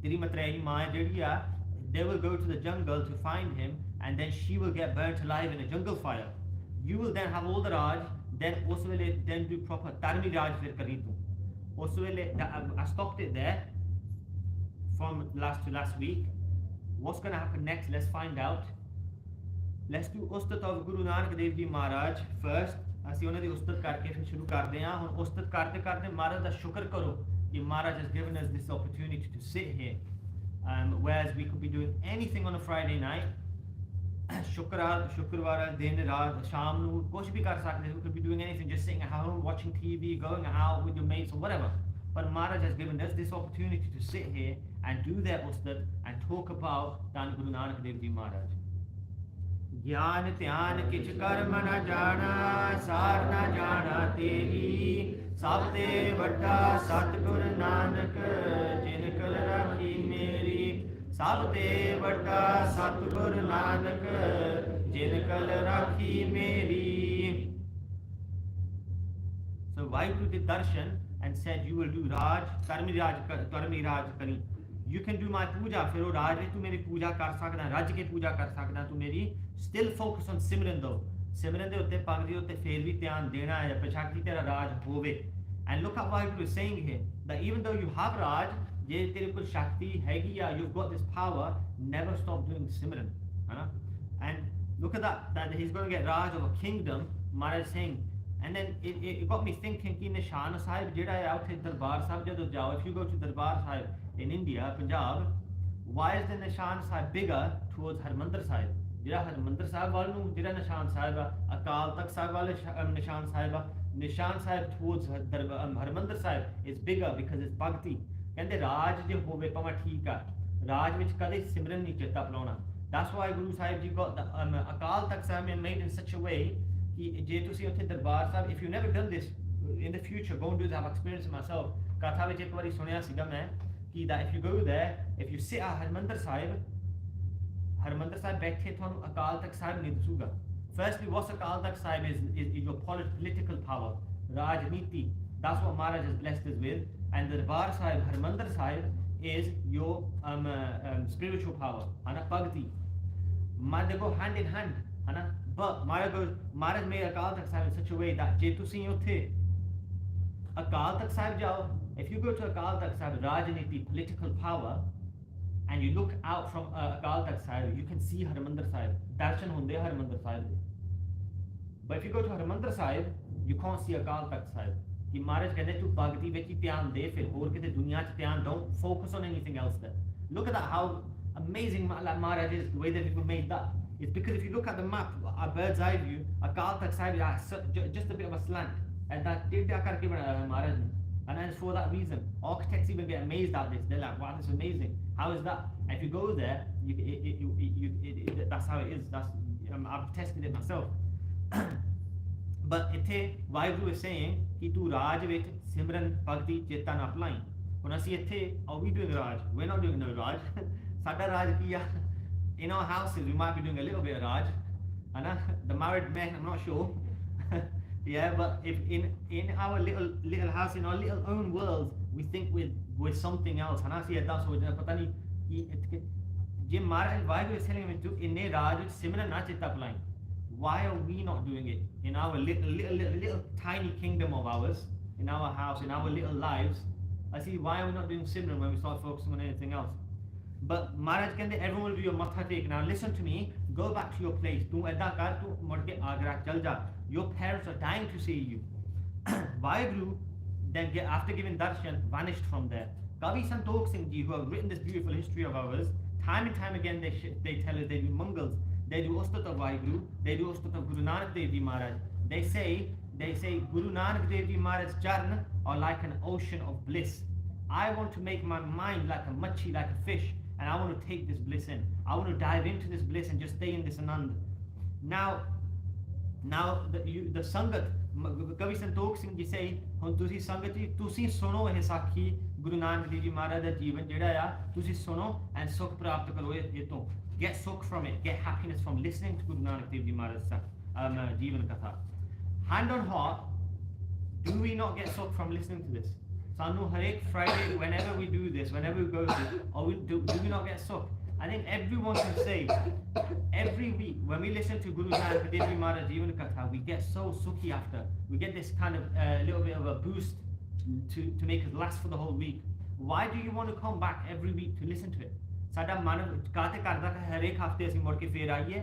A: they will go to the jungle to find him, and then she will get burnt alive in a jungle fire. You will then have all the Raj, then also then do proper Tarmi Raj fir kari tu. I stopped it there from last week. What's going to happen next? Let's find out. Let's do Ustat of Guru Nanak Dev Ji Maharaj first. ਅਸੀਂ ਉਹਨਾਂ ਦੀ ਉਸਤਤ ਕਰਕੇ ਫਿਰ ਸ਼ੁਰੂ ਕਰਦੇ ਹਾਂ. ਹੁਣ ਉਸਤਤ ਕਰਦੇ ਕਰਦੇ ਮਹਾਰਾਜ ਦਾ ਸ਼ੁਕਰ ਕਰੋ ਕਿ Maharaj has given us this opportunity to sit here, whereas we could be doing anything on a Friday night. ਸ਼ੁੱਕਰਵਾਰ ਦਿਨ ਰਾਤ ਸ਼ਾਮ ਨੂੰ ਕੁਝ ਵੀ ਕਰ ਸਕਦੇ. We could be doing anything, just sitting at home watching TV, going out with your mates or whatever. But Maharaj has given us this opportunity to sit here and do their ustat and talk about Dhan Guru Nanak Dev Ji Maharaj. ज्ञान ध्यान किछ कर्म न जाना सार न जाना तेरी सब ते वड्डा सतगुर नानक जिन कल राखी मेरी सब ते वड्डा सतगुर नानक जिन कल राखी मेरी. So Vaheguru did darshan and said, you will do Raj, Karmi Raj Kari. You can do my puja, फिर वो राज में तू मेरी पूजा कर सकता है, रज के पूजा कर सकता है, तू मेरी still focus on सिमरन दो, सिमरन दे उत्ते पग दे उत्ते फिर भी ध्यान देना है, पछाकी तेरा राज होवे. And look at what Guru is saying here, that even though you have Raj, ये तेरे को शक्ति हैगी या you've got this power, never stop doing सिमरन, है ना? And look at that he's going to get Raj of a kingdom, Maharaj is saying. And then it got me thinking कि निशान साहिब जेड़ा है उठे दरबार साहिब जदों जाओ, if you go to Darbar Sahib in India, Punjab, why is the Nishan Sahib bigger towards Harmandir Sahib? जेड़ा हरमंदिर साहिब वाल नूं जेड़ा निशान साहिब अकाल तख्त साहिब वाले निशान Sahib towards Harmandir Sahib is bigger because it's bhakti. कहंदे राज जे होवे भावें ठीक आ, राज विच कदे सिमरन नहीं चेता भुलाउणा. That's why Guru Sahib Ji got the Akal Takht Sahib made in such a way कि जे तुसी उत्थे Darbar Sahib, if you never done this in the future, go and do this. I've experienced it myself. Katha विच एक बारी सुनिया सीगा मैं कि that if you go there, if you sit at Harmandir Sahib बैठे थानू अकाल तख्त साहिब नहीं दसूगा. Firstly, what's Akal Takht Sahib is your political power, Rajniti. That's what Maharaj has blessed us with. And the Darbar Sahib, Harmandir Sahib, is your spiritual power, Hana Bhakti. They go hand in hand, Hana. But Maharaj made Akal Takht Sahib in such a way that je tusi utthe Akal Takht Sahib jao, if you go to Akal Takht Sahib, Rajniti, political power, and you look out from Akal Takht Sahib, you can see Harmandir Sahib. Darshan hunde Harmandir Sahib. But if you go to Harmandir Sahib, you can't see Akal Takht Sahib. कि महाराज कहते तू भक्ति विच ही ध्यान दे, फिर होर किते दुनिया च ध्यान, don't focus on anything else there. Look at that, how amazing Maharaj is, the way that people made that. It's because if you look at the map, a bird's eye view, Akal Takht Sahib is just a bit of a slant, and that टेढ़ा करके बनाया Maharaj ने. And it's for that reason. Architects even get amazed at this. They're like, wow, this is amazing. How is that? And if you go there, that's how it is. I've tested it myself. But इत्थे Vaheguru is saying कि तू राज विच सिमरन भगती चेता ना भुलाई. हुण असीं इत्थे are we doing Raj? We're not doing no Raj. साडा राज की आ? In our houses we might be doing a little bit of Raj. The married men, I'm not sure. Yeah, but if in our little house, in our little own world, we think we're something else. है ना? असीं इदां सोचदे पता नहीं कि जे महाराज Vaheguru is telling me to इन्ने राज विच सिमरन ना चेता भुलाई. Why are we not doing it in our little tiny kingdom of ours, in our house, in our little lives? I see, why are we not doing Simran when we start focusing on anything else? But Maharaj can everyone will do your matha take. Now listen to me, go back to your place. Your parents are dying to see you. Vaheguru then after giving darshan vanished from there. Kavi Santokh Singh Ji, who have written this beautiful history of ours, time and time again they tell us they do mangals. They do Ustat of Vaheguru, they do Ustat of Guru Nanak Dev Ji Maharaj. They say Guru Nanak Dev Ji Maharaj's charan are like an ocean of bliss. I want to make my mind like a machi, like a fish, and I want to take this bliss in. I want to dive into this bliss and just stay in this anand. Now the Sangat, Kavi Santokh Singh Ji say, hun tusi Sangat ji, tusi suno eh sakhi Guru Nanak Dev Ji Maharaj da jeevan jehda ya, tusi suno and sukh prapt karo eto. Get sukh from it, get happiness from listening to Guru Nanak Dev Ji Maharaj's Jeevan Katha. Hand on heart, do we not get sukh from listening to this? Sanu Harek Friday, whenever we do this, whenever we go to this, do we not get sukh? I think everyone can say, every week, when we listen to Guru Nanak Dev Ji Maharaj Jeevan Katha, we get so sukhi after. We get this kind of little bit of a boost to make us last for the whole week. Why do you want to come back every week to listen to it? साडा मन काते करदा कि हर एक हफ्ते ਅਸੀਂ ਮੁੜ ਕੇ ਫੇਰ ਆਈਏ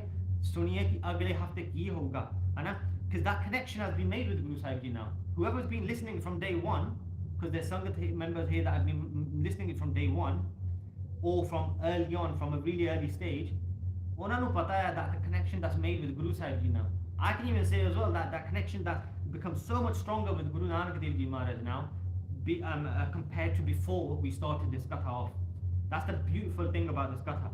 A: ਸੁਣੀਏ ਕਿ ਅਗਲੇ ਹਫਤੇ ਕੀ ਹੋਊਗਾ है ना? Because that connection has been made with Guru Sahib Ji now. Whoever's been listening from day one, because there's Sangat members here that have been listening from day one, or from early on, from a really early stage, ਉਹਨਾਂ ਨੂੰ ਪਤਾ ਹੈ that the connection that's made with Guru Sahib Ji now. I can even say as well that connection that becomes so much stronger with Guru Nanak Dev Ji Maharaj now, compared to before we started this Katha off. That's the beautiful thing about this Katha.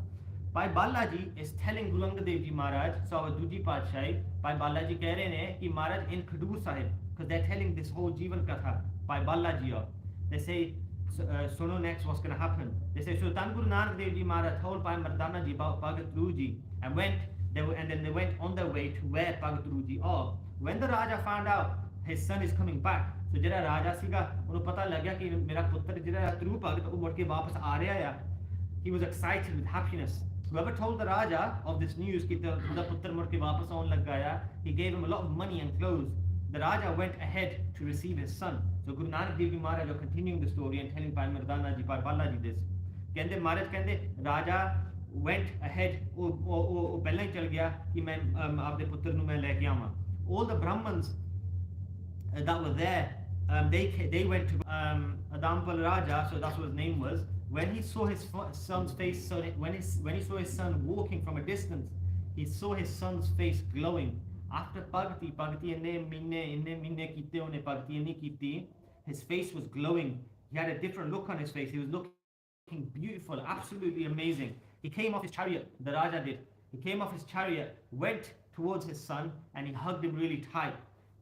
A: Bhai Balaji is telling Guru Angad Dev Ji Maharaj, so our Duji Padshai, Bhai Balaji keh rahe ne ki Maharaj in Khadur Sahib, because they're telling this whole Jeevan Katha by Balaji off. They say, Suno next what's going to happen. They say, Sultan Guru Nanak Dev Ji Maharaj told Bhai Mardana Ji about Bhagat Guru Ji and then they went on their way to where Bhagat Guru Ji are. When the Raja found out his son is coming back, so jada Raja siga, unho pata lag gaya ki mera putter jada Dhruv Bhagat wo mud ke wapas aa raha hai. He was excited with happiness. Whoever told the Raja of this news ki the putter mud ke wapas aun lag gaya, he gave him a lot of money and clothes. The Raja went ahead to receive his son. So Guru Nanak Dev Ji Maharaj are continuing the story and telling Bhai Mardana Ji, Bhai Balaji this. Kende Maharaj kende Raja went ahead, oh pehla hi chal gaya ki main aapde putter nu main leke aawa. All the Brahmans that were there, they went to Adampal Raja, so that's what his name was. When he saw his son's face, so when he saw his son walking from a distance, he saw his son's face glowing. After Bhagati inne minne kite one Bhagati inni kiti, his face was glowing. He had a different look on his face. He was looking beautiful, absolutely amazing. He came off his chariot, the Raja did. He came off his chariot, went towards his son, and he hugged him really tight.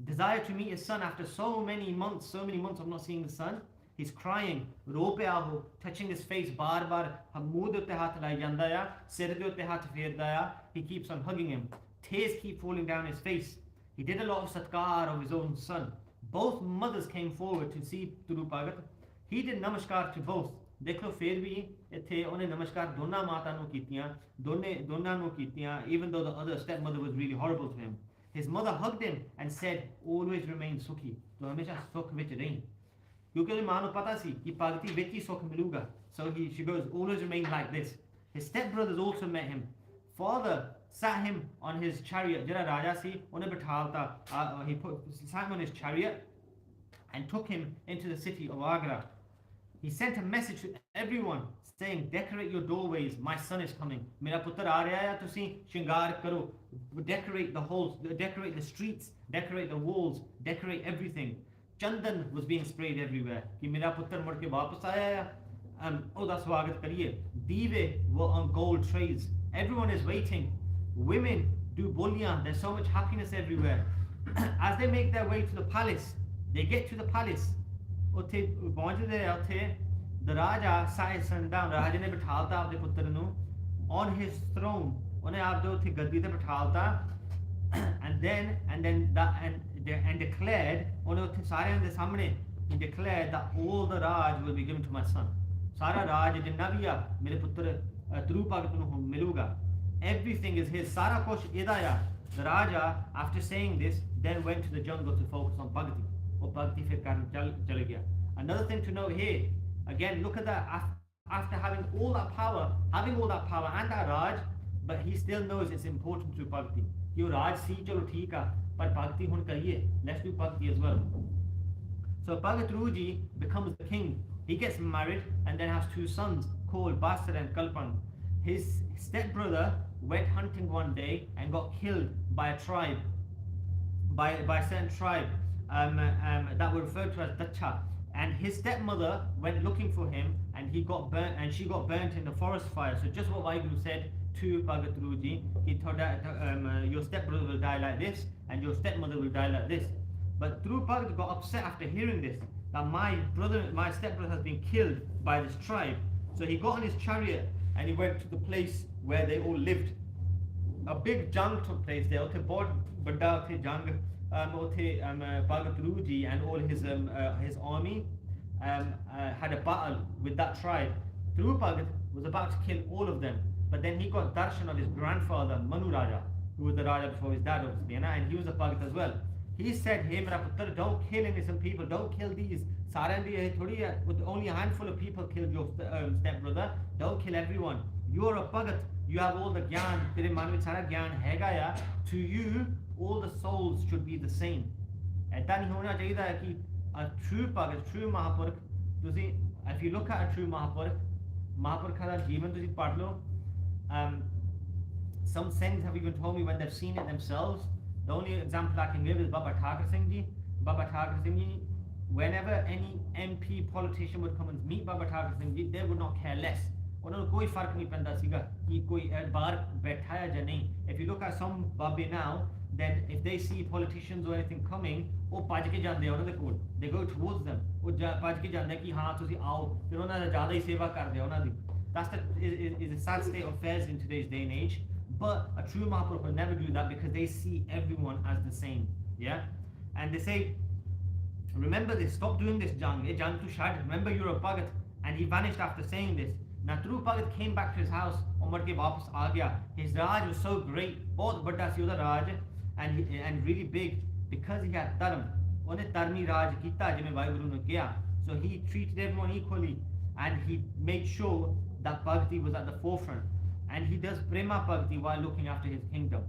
A: Desire to meet his son after so many months of not seeing the son. He's crying, ro pe aho, touching his face, bar muh de utte haath lai janda ya, sir de utte haath ferda ya. He keeps on hugging him. Tears keep falling down his face. He did a lot of satkar of his own son. Both mothers came forward to see Dhruv Bhagat. He did namaskar to both. Dekho fir bhi ithe ohne namaskar donna mata nu kitiyan, donna nu kitiyan, even though the other stepmother was really horrible to him. His mother hugged him and said, always remain sukhi. To hamesha sukh vich rahin. Kyunki usse maa nu pata si ki Bhagati vich hi sukh miluga. So she goes, always remain like this. His stepbrothers also met him. Father sat him on his chariot. Jada Raja si unhe bithalta. He sat him on his chariot and took him into the city of Agra. He sent a message to everyone saying, decorate your doorways, my son is coming. Mera putter aa raha hai, tusi shingar karo. Decorate the halls, decorate the streets, decorate the walls, decorate everything. Chandan was being sprayed everywhere. Ki mera putter mud ke wapas aaya hai. Oda swagat kariye. Dive were on gold trays. Everyone is waiting. Women do bolyan. There's so much happiness everywhere. As they make their way to the palace, they get to the palace. The Raja sat his son down. Raja ne bithalta apne putter nu on his throne. Unhe aap do the gaddi te bithalta, and declared unhe utthe sare de samne he declared that all the Raj will be given to my son. Sara Raj jinna bhi a mere putter Dhruv Bhagat nu miluga. Everything is his. Sara kuch idaya. The Raja, after saying this, then went to the jungle to focus on Bhagati. Bhakti fir karan chale gaya. Another thing to note here, again, look at that. After having all that power and that Raj, but he still knows it's important to Bhakti. You Raj si chalo theek hai, but Bhakti hun kariye. Let's do Bhakti as well. So Bhagat Ruji becomes the king. He gets married and then has two sons called Basar and Kalpan. His stepbrother went hunting one day and got killed by a tribe, by a certain tribe. That were referred to as Dacha, and his stepmother went looking for him, and he got burnt, and she got burnt in the forest fire. So just what Vaheguru said to Bhagat Guruji, he told that your stepbrother will die like this, and your stepmother will die like this. But Dhruv Bhagat got upset after hearing this, that my stepbrother has been killed by this tribe. So he got on his chariot and he went to the place where they all lived. A big jang took place there. Uthe bahut badda uthe jang. Bhagat Guruji and all his army had a battle with that tribe. Dhruv Bhagat was about to kill all of them, but then he got darshan of his grandfather Manu Raja, who was the Raja before his dad obviously, and he was a Bhagat as well. He said, hey mera putter, don't kill innocent people, don't kill these. Only a handful of people killed your stepbrother, don't kill everyone. You're a Bhagat, you have all the gyan, tere man vich sara gyan hega ya. To you, all the souls should be the same. Aida nahi hona chahiye hai ki a true Bhagat, true Mahapurukh, tusi if you look at a true Mahapurukh da jeevan tusi padh lo. Some saints have even told me when they've seen it themselves. The only example I can give is Baba Thakur Singh Ji. Baba Thakur Singh Ji, whenever any MP politician would come and meet Baba Thakur Singh Ji, they would not care less. ਉਹਨਾਂ ਨੂੰ ਕੋਈ ਫਰਕ ਨਹੀਂ ਪੈਂਦਾ ਸੀਗਾ ਕਿ ਕੋਈ ਬਾਹਰ ਬੈਠਾ ਹੈ ਜਾਂ ਨਹੀਂ. If you look at some ਬਾਬੇ now, then if they see politicians or anything coming, ਉਹ ਭੱਜ ਕੇ ਜਾਂਦੇ ਆ ਉਹਨਾਂ ਦੇ ਕੋਲ. They go towards them. ਉਹ ਭੱਜ ਕੇ ਜਾਂਦੇ ਕਿ ਹਾਂ ਤੁਸੀਂ ਆਓ, ਫਿਰ ਉਹਨਾਂ ਦਾ ਜ਼ਿਆਦਾ ਹੀ ਸੇਵਾ ਕਰਦੇ ਆ ਉਹਨਾਂ ਦੀ. That's is a sad state of affairs in today's day and age. But a true Mahaprabhu will never do that because they see everyone as the same. Yeah? And they say, remember this, stop doing this jang. Ye jang tu shad. Remember you're a Bhagat. And he vanished after saying this. Now Dhruv Bhagat came back to his house. Umar ke wapas aa gaya. His Raj was so great. Bahut badda si uda Raj. And really big. Because he had dharm. Unhe dharmi Raj kita jive Vaheguru ne kiya. So he treated everyone equally. And he made sure that Bhakti was at the forefront. And he does prema Bhakti while looking after his kingdom.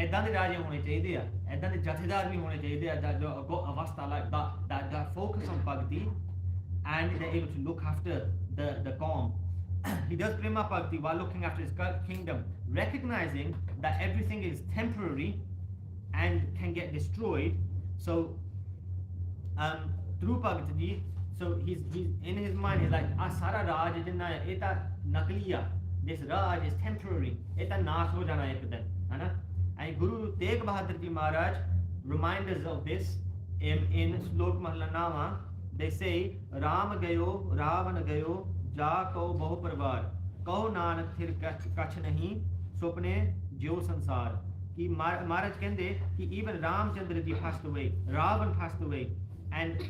A: ਏਦਾਂ ਦੇ ਰਾਜੇ ਹੋਣੇ ਚਾਹੀਦੇ ਆ, ਏਦਾਂ ਦੇ ਜਥੇਦਾਰ ਵੀ ਹੋਣੇ ਚਾਹੀਦੇ ਆ that go avastha like that focus on bhakti and they're able to look after the qawm. He does prema bhakti while looking after his kingdom, recognizing that everything is temporary and can get destroyed. So Dhruv Bhagat ji, so he's in his mind he's like ah sara raj jinna hai eta nakli a, this raj is temporary, eta nash ho jana ek din, hai na. And Guru Tegh Bahadur Ji Maharaj reminds us of this in Slok Mahla Nama. They say, Ram gayo, Ravan gayo, ja ko bahu parvar, kaho nanak thir kach nahi, sopne jo sansar. Ki Maharaj kende ki even Ramchandra Ji passed away, Ravan passed away, and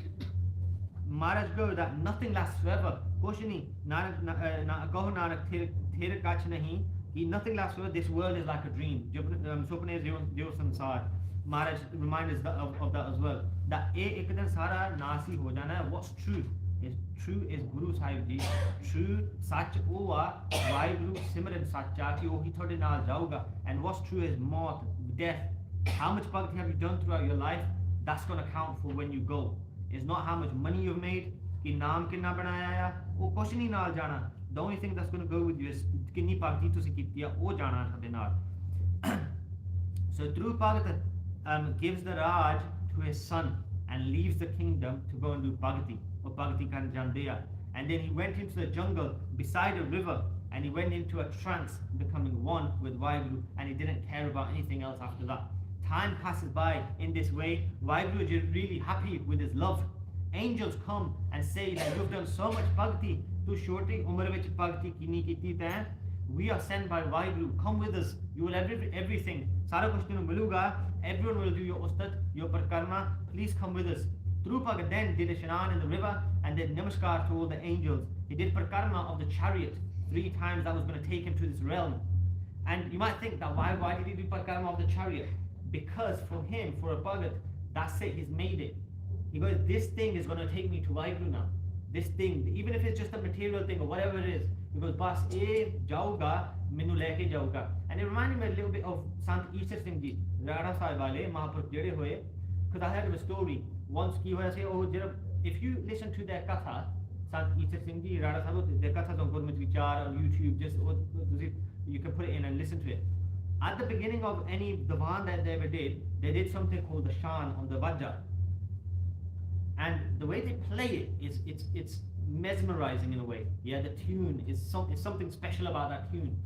A: Maharaj go that nothing lasts forever. Kuch nahi, kaho nanak thir kach nahi. Nothing lasts forever. This world is like a dream. Supne jo sansar. Maharaj reminds us of that as well. That ek din sara nasi ho jana hai. What's true? Is Guru Sahib Ji. True sach owa Vaheguru simran sacha ki ohi thode naal jauga. And what's true is maut, death. How much bhakti have you done throughout your life? That's going to count for when you go. It's not how much money you've made. Ki naam kinna banaya ya. Oh kuch nahi naal jana. The only thing that's going to go with you is kinni bhakti tusi kiti hai, oh jana thade naal. So Dhruv Bhagat gives the Raj to his son and leaves the kingdom to go and do bhakti or bhakti kan jandeya. And then he went into the jungle beside a river and he went into a trance, becoming one with Vaheguru, and he didn't care about anything else after that. Time passes by in this way. Vaheguru is really happy with his love. Angels come and say that you've done so much bhakti. Tu shorti umar vich bhakti kini kiti ta. We are sent by Vaheguru. Come with us. You will have everything. Sara kuch tenu miluga. Everyone will do your ustat, your parkarma. Please come with us. Dhruv Bhagat then did a snan in the river and did namaskar to all the angels. He did parkarma of the chariot 3 times. That was going to take him to this realm. And you might think that why did he do parkarma of the chariot? Because for him, for a Bhagat, that's it. He's made it. He goes, this thing is going to take me to Vaheguru now. This thing, even if it's just a material thing or whatever it is, he goes, bas eh jauga, minu leke jauga. And it reminded me a little bit of Sant Ishar Singh Ji, Rada Sahib wale, Mahaprabhu jede hoye. Because I heard of a story. Once ki hoya say, oh, if you listen to their Katha, Sant Ishar Singh Ji, Rada Sahib, their Kathas on Gurmat Vichar on YouTube, just you can put it in and listen to it. At the beginning of any Divan that they ever did, they did something called the Shan on the Vajja. And the way they play it is it's mesmerizing in a way. Yeah, the tune is something special about that tune.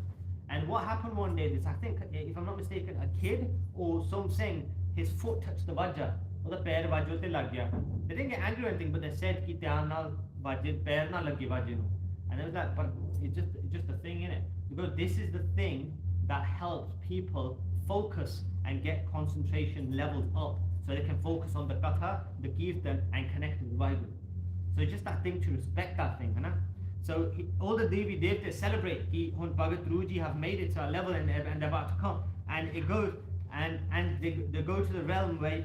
A: And what happened one day is, I think, if I'm not mistaken, a kid or some saying his foot touched the vajja, or the pair vajjo te lag gaya. They didn't get angry or anything, but they said ki dhyan naal vajje pair na lage vajje nu. And it was like, but it's just a thing in it, because this is the thing that helps people focus and get concentration levels up, so they can focus on the Katha, the Kirtan, and connect with Vaheguru. So it's just that thing to respect that thing, right? So all the Devi Devtas celebrate ki hun Bhagat Dhruv Ji have made it to a level and they're about to come. And it goes, and they go to the realm where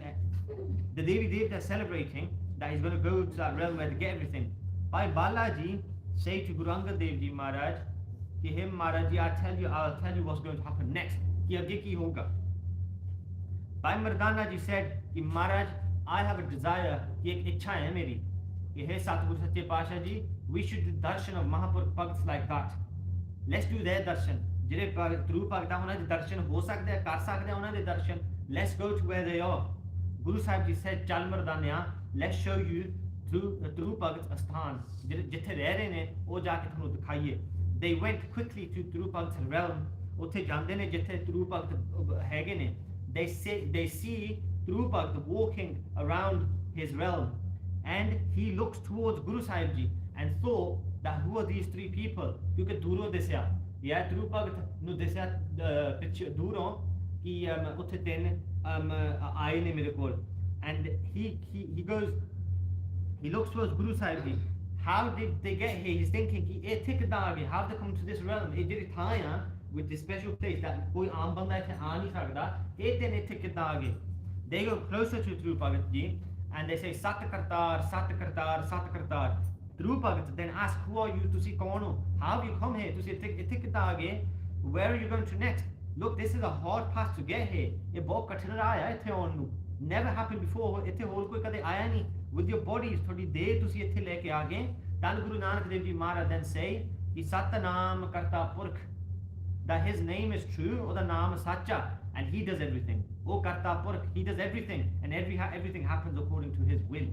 A: the Devi Devta are celebrating that he's going to go to that realm where they get everything. Bhai Balaji say to Guru Angad Dev Ji Maharaj, ki him Maharaj Ji, I'll tell you what's going to happen next. Ki aage ki hoga. Bhai Mardana Ji said, ki Maharaj, I have a desire, ki ek ichha hai meri, ki hey Satguru Sache Pasha Ji, we should do darshan of Mahapurkhs like that. Let's do their darshan. Jire Dhruv Bhagat ਉਹਨਾਂ ਦੇ darshan ਹੋ ਸਕਦੇ ਆ, ਕਰ ਸਕਦੇ ਆ ਉਹਨਾਂ ਦੇ darshan. Let's go to where they are. Guru Sahib Ji said, Chal Mardaniya, let's show you Dhruv Bhagat's asthan. Jithe reh rahe ne, oh ja ke thanu dikhaiye. They went quickly to Dhruv Bhagat's realm. Uthe jande ne jithe Dhruv Bhagat hege ne. They see Dhruv Bhagat walking around his realm. And he looks towards Guru Sahib Ji and thought that who are these three people? Kyunki duro desya. Yeah, Dhruv Bhagat nu desya piche duro ki uthe tin aaye ne mere kol. And he goes, he looks towards Guru Sahib Ji. How did they get here? He's thinking, how have they come to this realm? With this special place that koi aam banda ithe aa nahi sakda. They go closer to Dhruv Bhagat Ji and they say, Sat Kartar, Sat Kartar, Sat Kartar. Dhruv Bhagat then asks, who are you? Tusi kaun ho? How have you come here? Tusi ithe where are you going to next? Look, this is a hard path to get here. Ye bahut kathin raha hai ithe aun nu. Never happened before. Ithe hor koi kade aaya nahi. With your bodies, thodi deer tusi ithe leke aage. Then Guru Nanak Dev Ji Maharaj then say, ki Satnam Karta Purkh, that his name is true or the naam is sacha, and he does everything. O Karta Purkh, he does everything, and everything happens according to his will.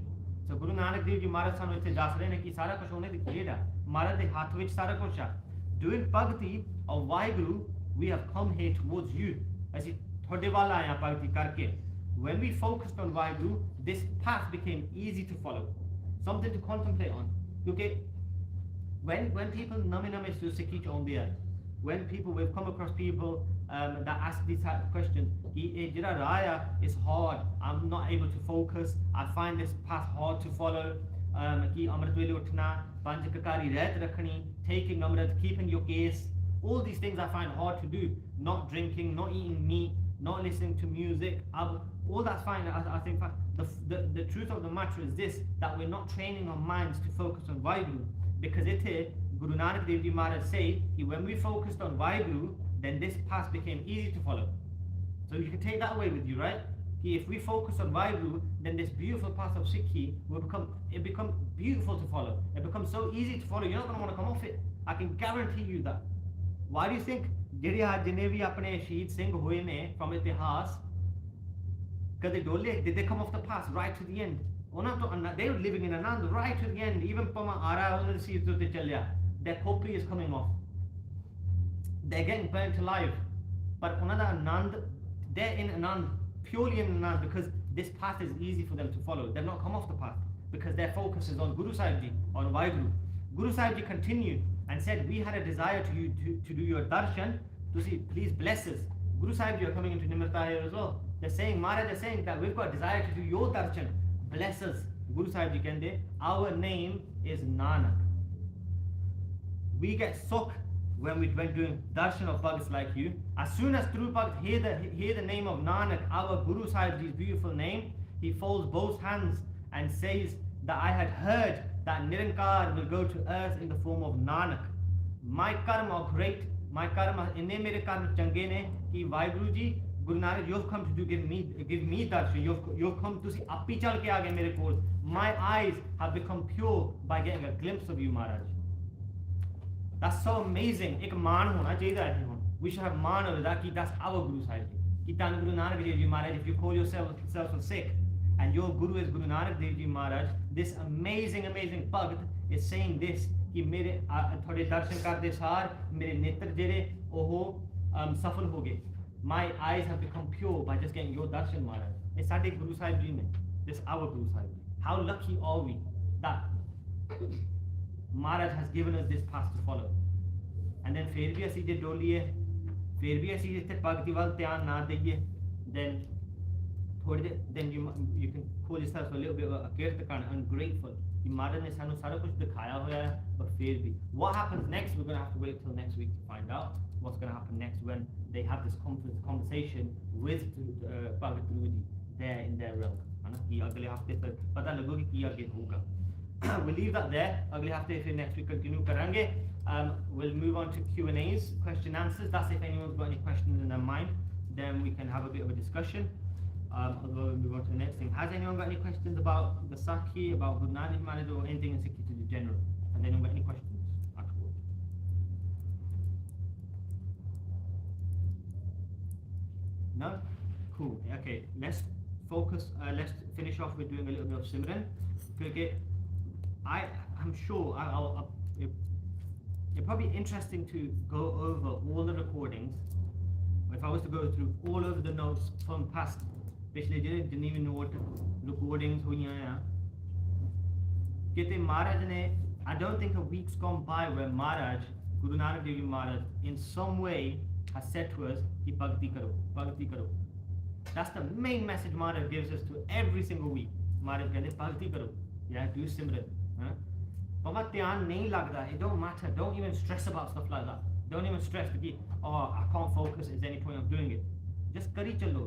A: So Guru Nanak Dev Ji Maharaj sanu ithe das rahe ne ki sara kuch hone di kheda. Maharaj de haath vich sara kuch hai. Doing bhakti of Vaheguru, we have come here towards you. Asi thode wala aaya bhakti karke. When we focused on Vaheguru, this path became easy to follow, something to contemplate on. Okay, when people name to Sikhi Chondia, when people we've come across people that ask these type of questions, jira raya is hard. I'm not able to focus. I find this path hard to follow. Ki amrit vele uthna, panch kakari ret rakhni, taking amrit, keeping your gaze. All these things I find hard to do. Not drinking, not eating meat, not listening to music. All that's fine. I think the truth of the matter is this, that we're not training our minds to focus on Vaheguru, because Guru Nanak Dev Ji Maharaj say when we focused on Vaheguru, then this path became easy to follow. So you can take that away with you, right? If we focus on Vaheguru, then this beautiful path of Sikhi will become beautiful to follow. It becomes so easy to follow, you're not going to want to come off it. I can guarantee you that. Why do you think jine bhi apne Shaheed Singh hoye ne from itihas, did they come off the path right to the end? They were living in Anand right to the end. Even Pama Ara on the sea to Chalya, their khopri is coming off. They're getting burnt alive. But another Anand, they're in Anand, purely in Anand, because this path is easy for them to follow. They've not come off the path because their focus is on Guru Sahib Ji, on Vaheguru. Guru Sahib Ji continued and said, we had a desire to do your darshan, to see, please bless us. Guru Sahib Ji are coming into Nimirta here as well. They're saying, Maharaj is saying that we've got a desire to do your darshan. Bless us. Guru Sahib Ji kende, our name is Nanak. We get sukh when we're doing darshan of Bhagats like you. As soon as Dhruv Bhagat hear the name of Nanak, our Guru Sahib Ji's beautiful name, he folds both hands and says that I had heard that Nirankar will go to earth in the form of Nanak. My karma are great. My karma, inne mere karma change ne ki Vaheguru Ji, Guru Nanak, you've come to give me darshan. You've come to see api chal ke aage mere kol. My eyes have become pure by getting a glimpse of you, Maharaj. That's so amazing. Ek maan hona chahiye aise hon. We should have maan over that. Ki that's our Guru Sahib Ji. Ki Tan Guru Nanak Dev Ji Maharaj. If you call yourself a Sikh and your Guru is Guru Nanak Dev Ji Maharaj, this amazing Bhagat is saying this. Ki mere thode darshan karde saar mere netra jere oho safal ho gaye. My eyes have become pure by just getting your darshan, Maharaj. It's Sade Guru Sahib Ji ne. This our Guru Sahib Ji. How lucky are we that Maharaj has given us this path to follow. And then fir bhi assi je doliye, fir bhi assi ithe bhakti wal dhyan na deiye, then you can call yourself a little bit of a kirtakan, ungrateful. Maharaj ne sanu sara kuch dikhaya hoya hai, but fir bhi. What happens next? We're going to have to wait till next week to find out what's going to happen next when they have this conversation with Bhagat Dhruv Ji there in their realm. Ki agle hafte tak pata lagoga ki aage hoga. We'll leave that there. Agle hafte fir next week continue karange. We'll move on to Q&As, question answers. That's if anyone's got any questions in their mind, then we can have a bit of a discussion. Otherwise we'll move on to the next thing. Has anyone got any questions about the Sakhi, about Guru Nanak Maharaj, or anything in Sikhi in general? Has anyone got any questions at all? No? Cool. Okay, let's focus. Let's finish off with doing a little bit of Simran. Okay, I'm sure it'd probably be interesting to go over all the recordings. If I was to go through all of the notes from past, ਪਿਛਲੇ ਜਿਹੜੇ ਜਿੰਨੀ ਵੀ note recordings ਹੋਈਆਂ ਆ, ਕਿਤੇ ਮਹਾਰਾਜ ਨੇ, I don't think a week's gone by where Maharaj, Guru Nanak Dev Ji Maharaj, in some way has said to us, ki bhakti karo, bhakti karo. That's the main message Maharaj gives us to every single week. Maharaj ਕਹਿੰਦੇ bhakti karo, yeah, do Simran. Baba ਧਿਆਨ ਨਹੀਂ ਲੱਗਦਾ, it don't matter, don't even stress about stuff like that. Don't even stress to be, oh, I can't focus, is there any point of doing it? Just kari chalo.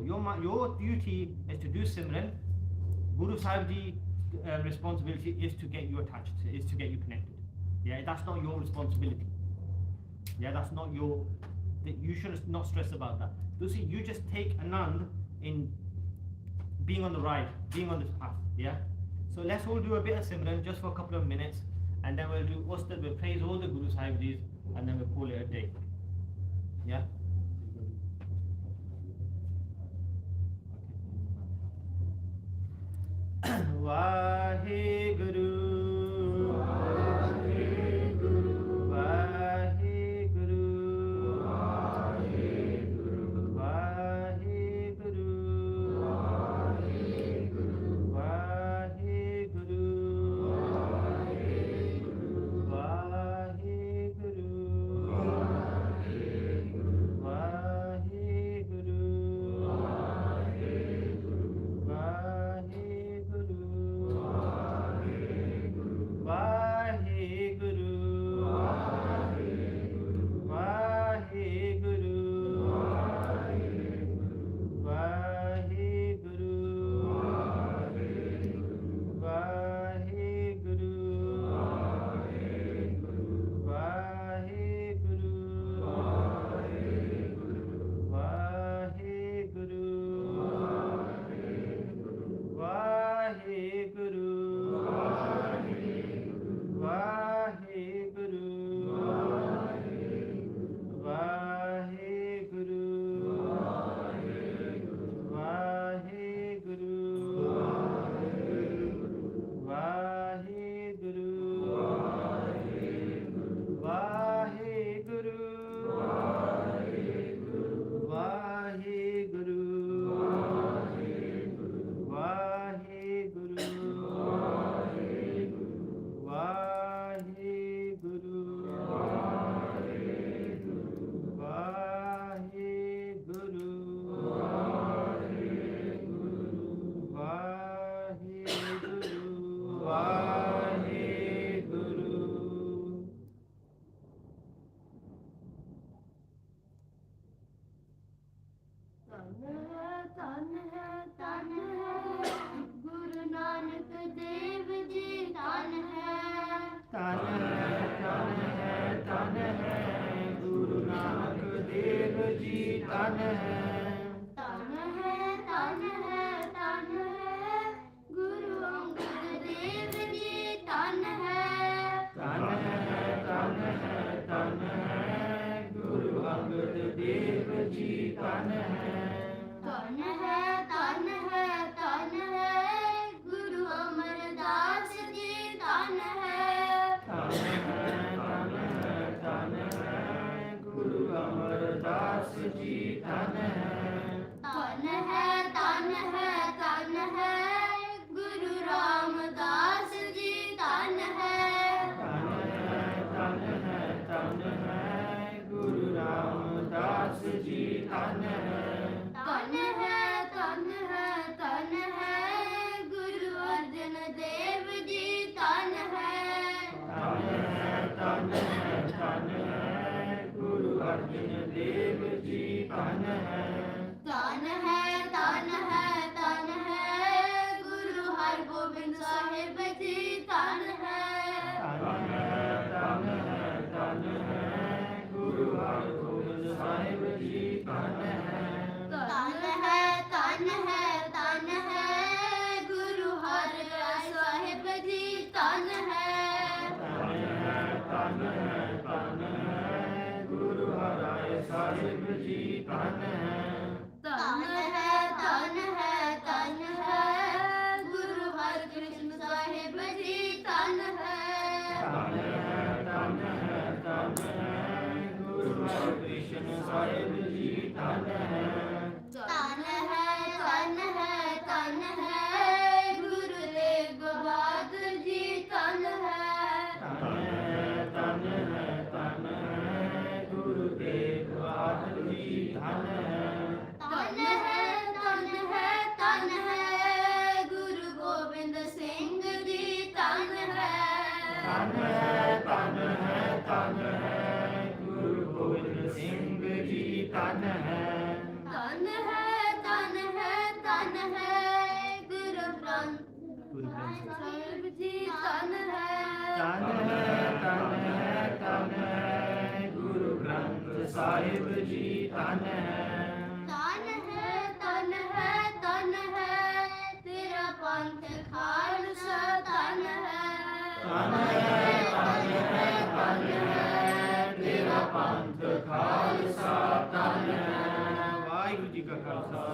A: Your duty is to do Simran. Guru Sahib Ji responsibility is to get you attached, is to get you connected. Yeah, that's not your responsibility. Yeah, that's not your, you should not stress about that. You see, you just take Anand in being on the ride, being on this path. Yeah, so let's all do a bit of Simran just for a couple of minutes, and then we'll do Ustad, we'll praise all the Guru Sahib Jis, and then we'll call it a day. Yeah. Vaheguru, Vaheguru, Vaheguru, Vaheguru, Vaheguru, Vaheguru, Vaheguru,
B: Tan hai, tan hai, tan hai,
A: Sahib ji ਧੰਨ ਹੈ।
B: ਧੰਨ ਹੈ ਗੁਰੂ ਤੇਗ ਬਹਾਦਰ ਜੀ ਧੰਨ ਹੈ।
A: ਧੰਨ ਹੈ ਗੁਰੂ ਤੇਗ ਬਹਾਦਰ ਜੀ ਧੰਨ ਹੈ।
B: ਧੰਨ ਹੈ ਗੁਰੂ ਗੋਬਿੰਦ ਸਿੰਘ ਜੀ ਧੰਨ ਹੈ।
A: ਧੰਨ ਹੈ ਗੁਰੂ ਗੋਬਿੰਦ ਸਿੰਘ ਜੀ ਧੰਨ ਹੈ।
B: ਧੰਨ ਹੈ ਗੁਰੂ ਗ੍ਰੰਥ ਸਾਹਿਬ ਜੀ ਧੰਨ ਹੈ।
A: ਧੰਨ ਹੈ ਗੁਰੂ ਗ੍ਰੰਥ ਸਾਹਿਬ ਜੀ ਧੰਨ ਹੈ।
B: ਧੰਨ ਹੈ ਤੇਰਾ ਪੰਥ ਖਾਲਸਾ ਧੰਨ ਹੈ।
A: ਧੰਨ ਹੈ ਤੇਰਾ ਪੰਥ ਖਾਲਸਾ ਧੰਨ ਹੈ। ਵਾਹਿਗੁਰੂ ਜੀ ਕਾ ਖਾਲਸਾ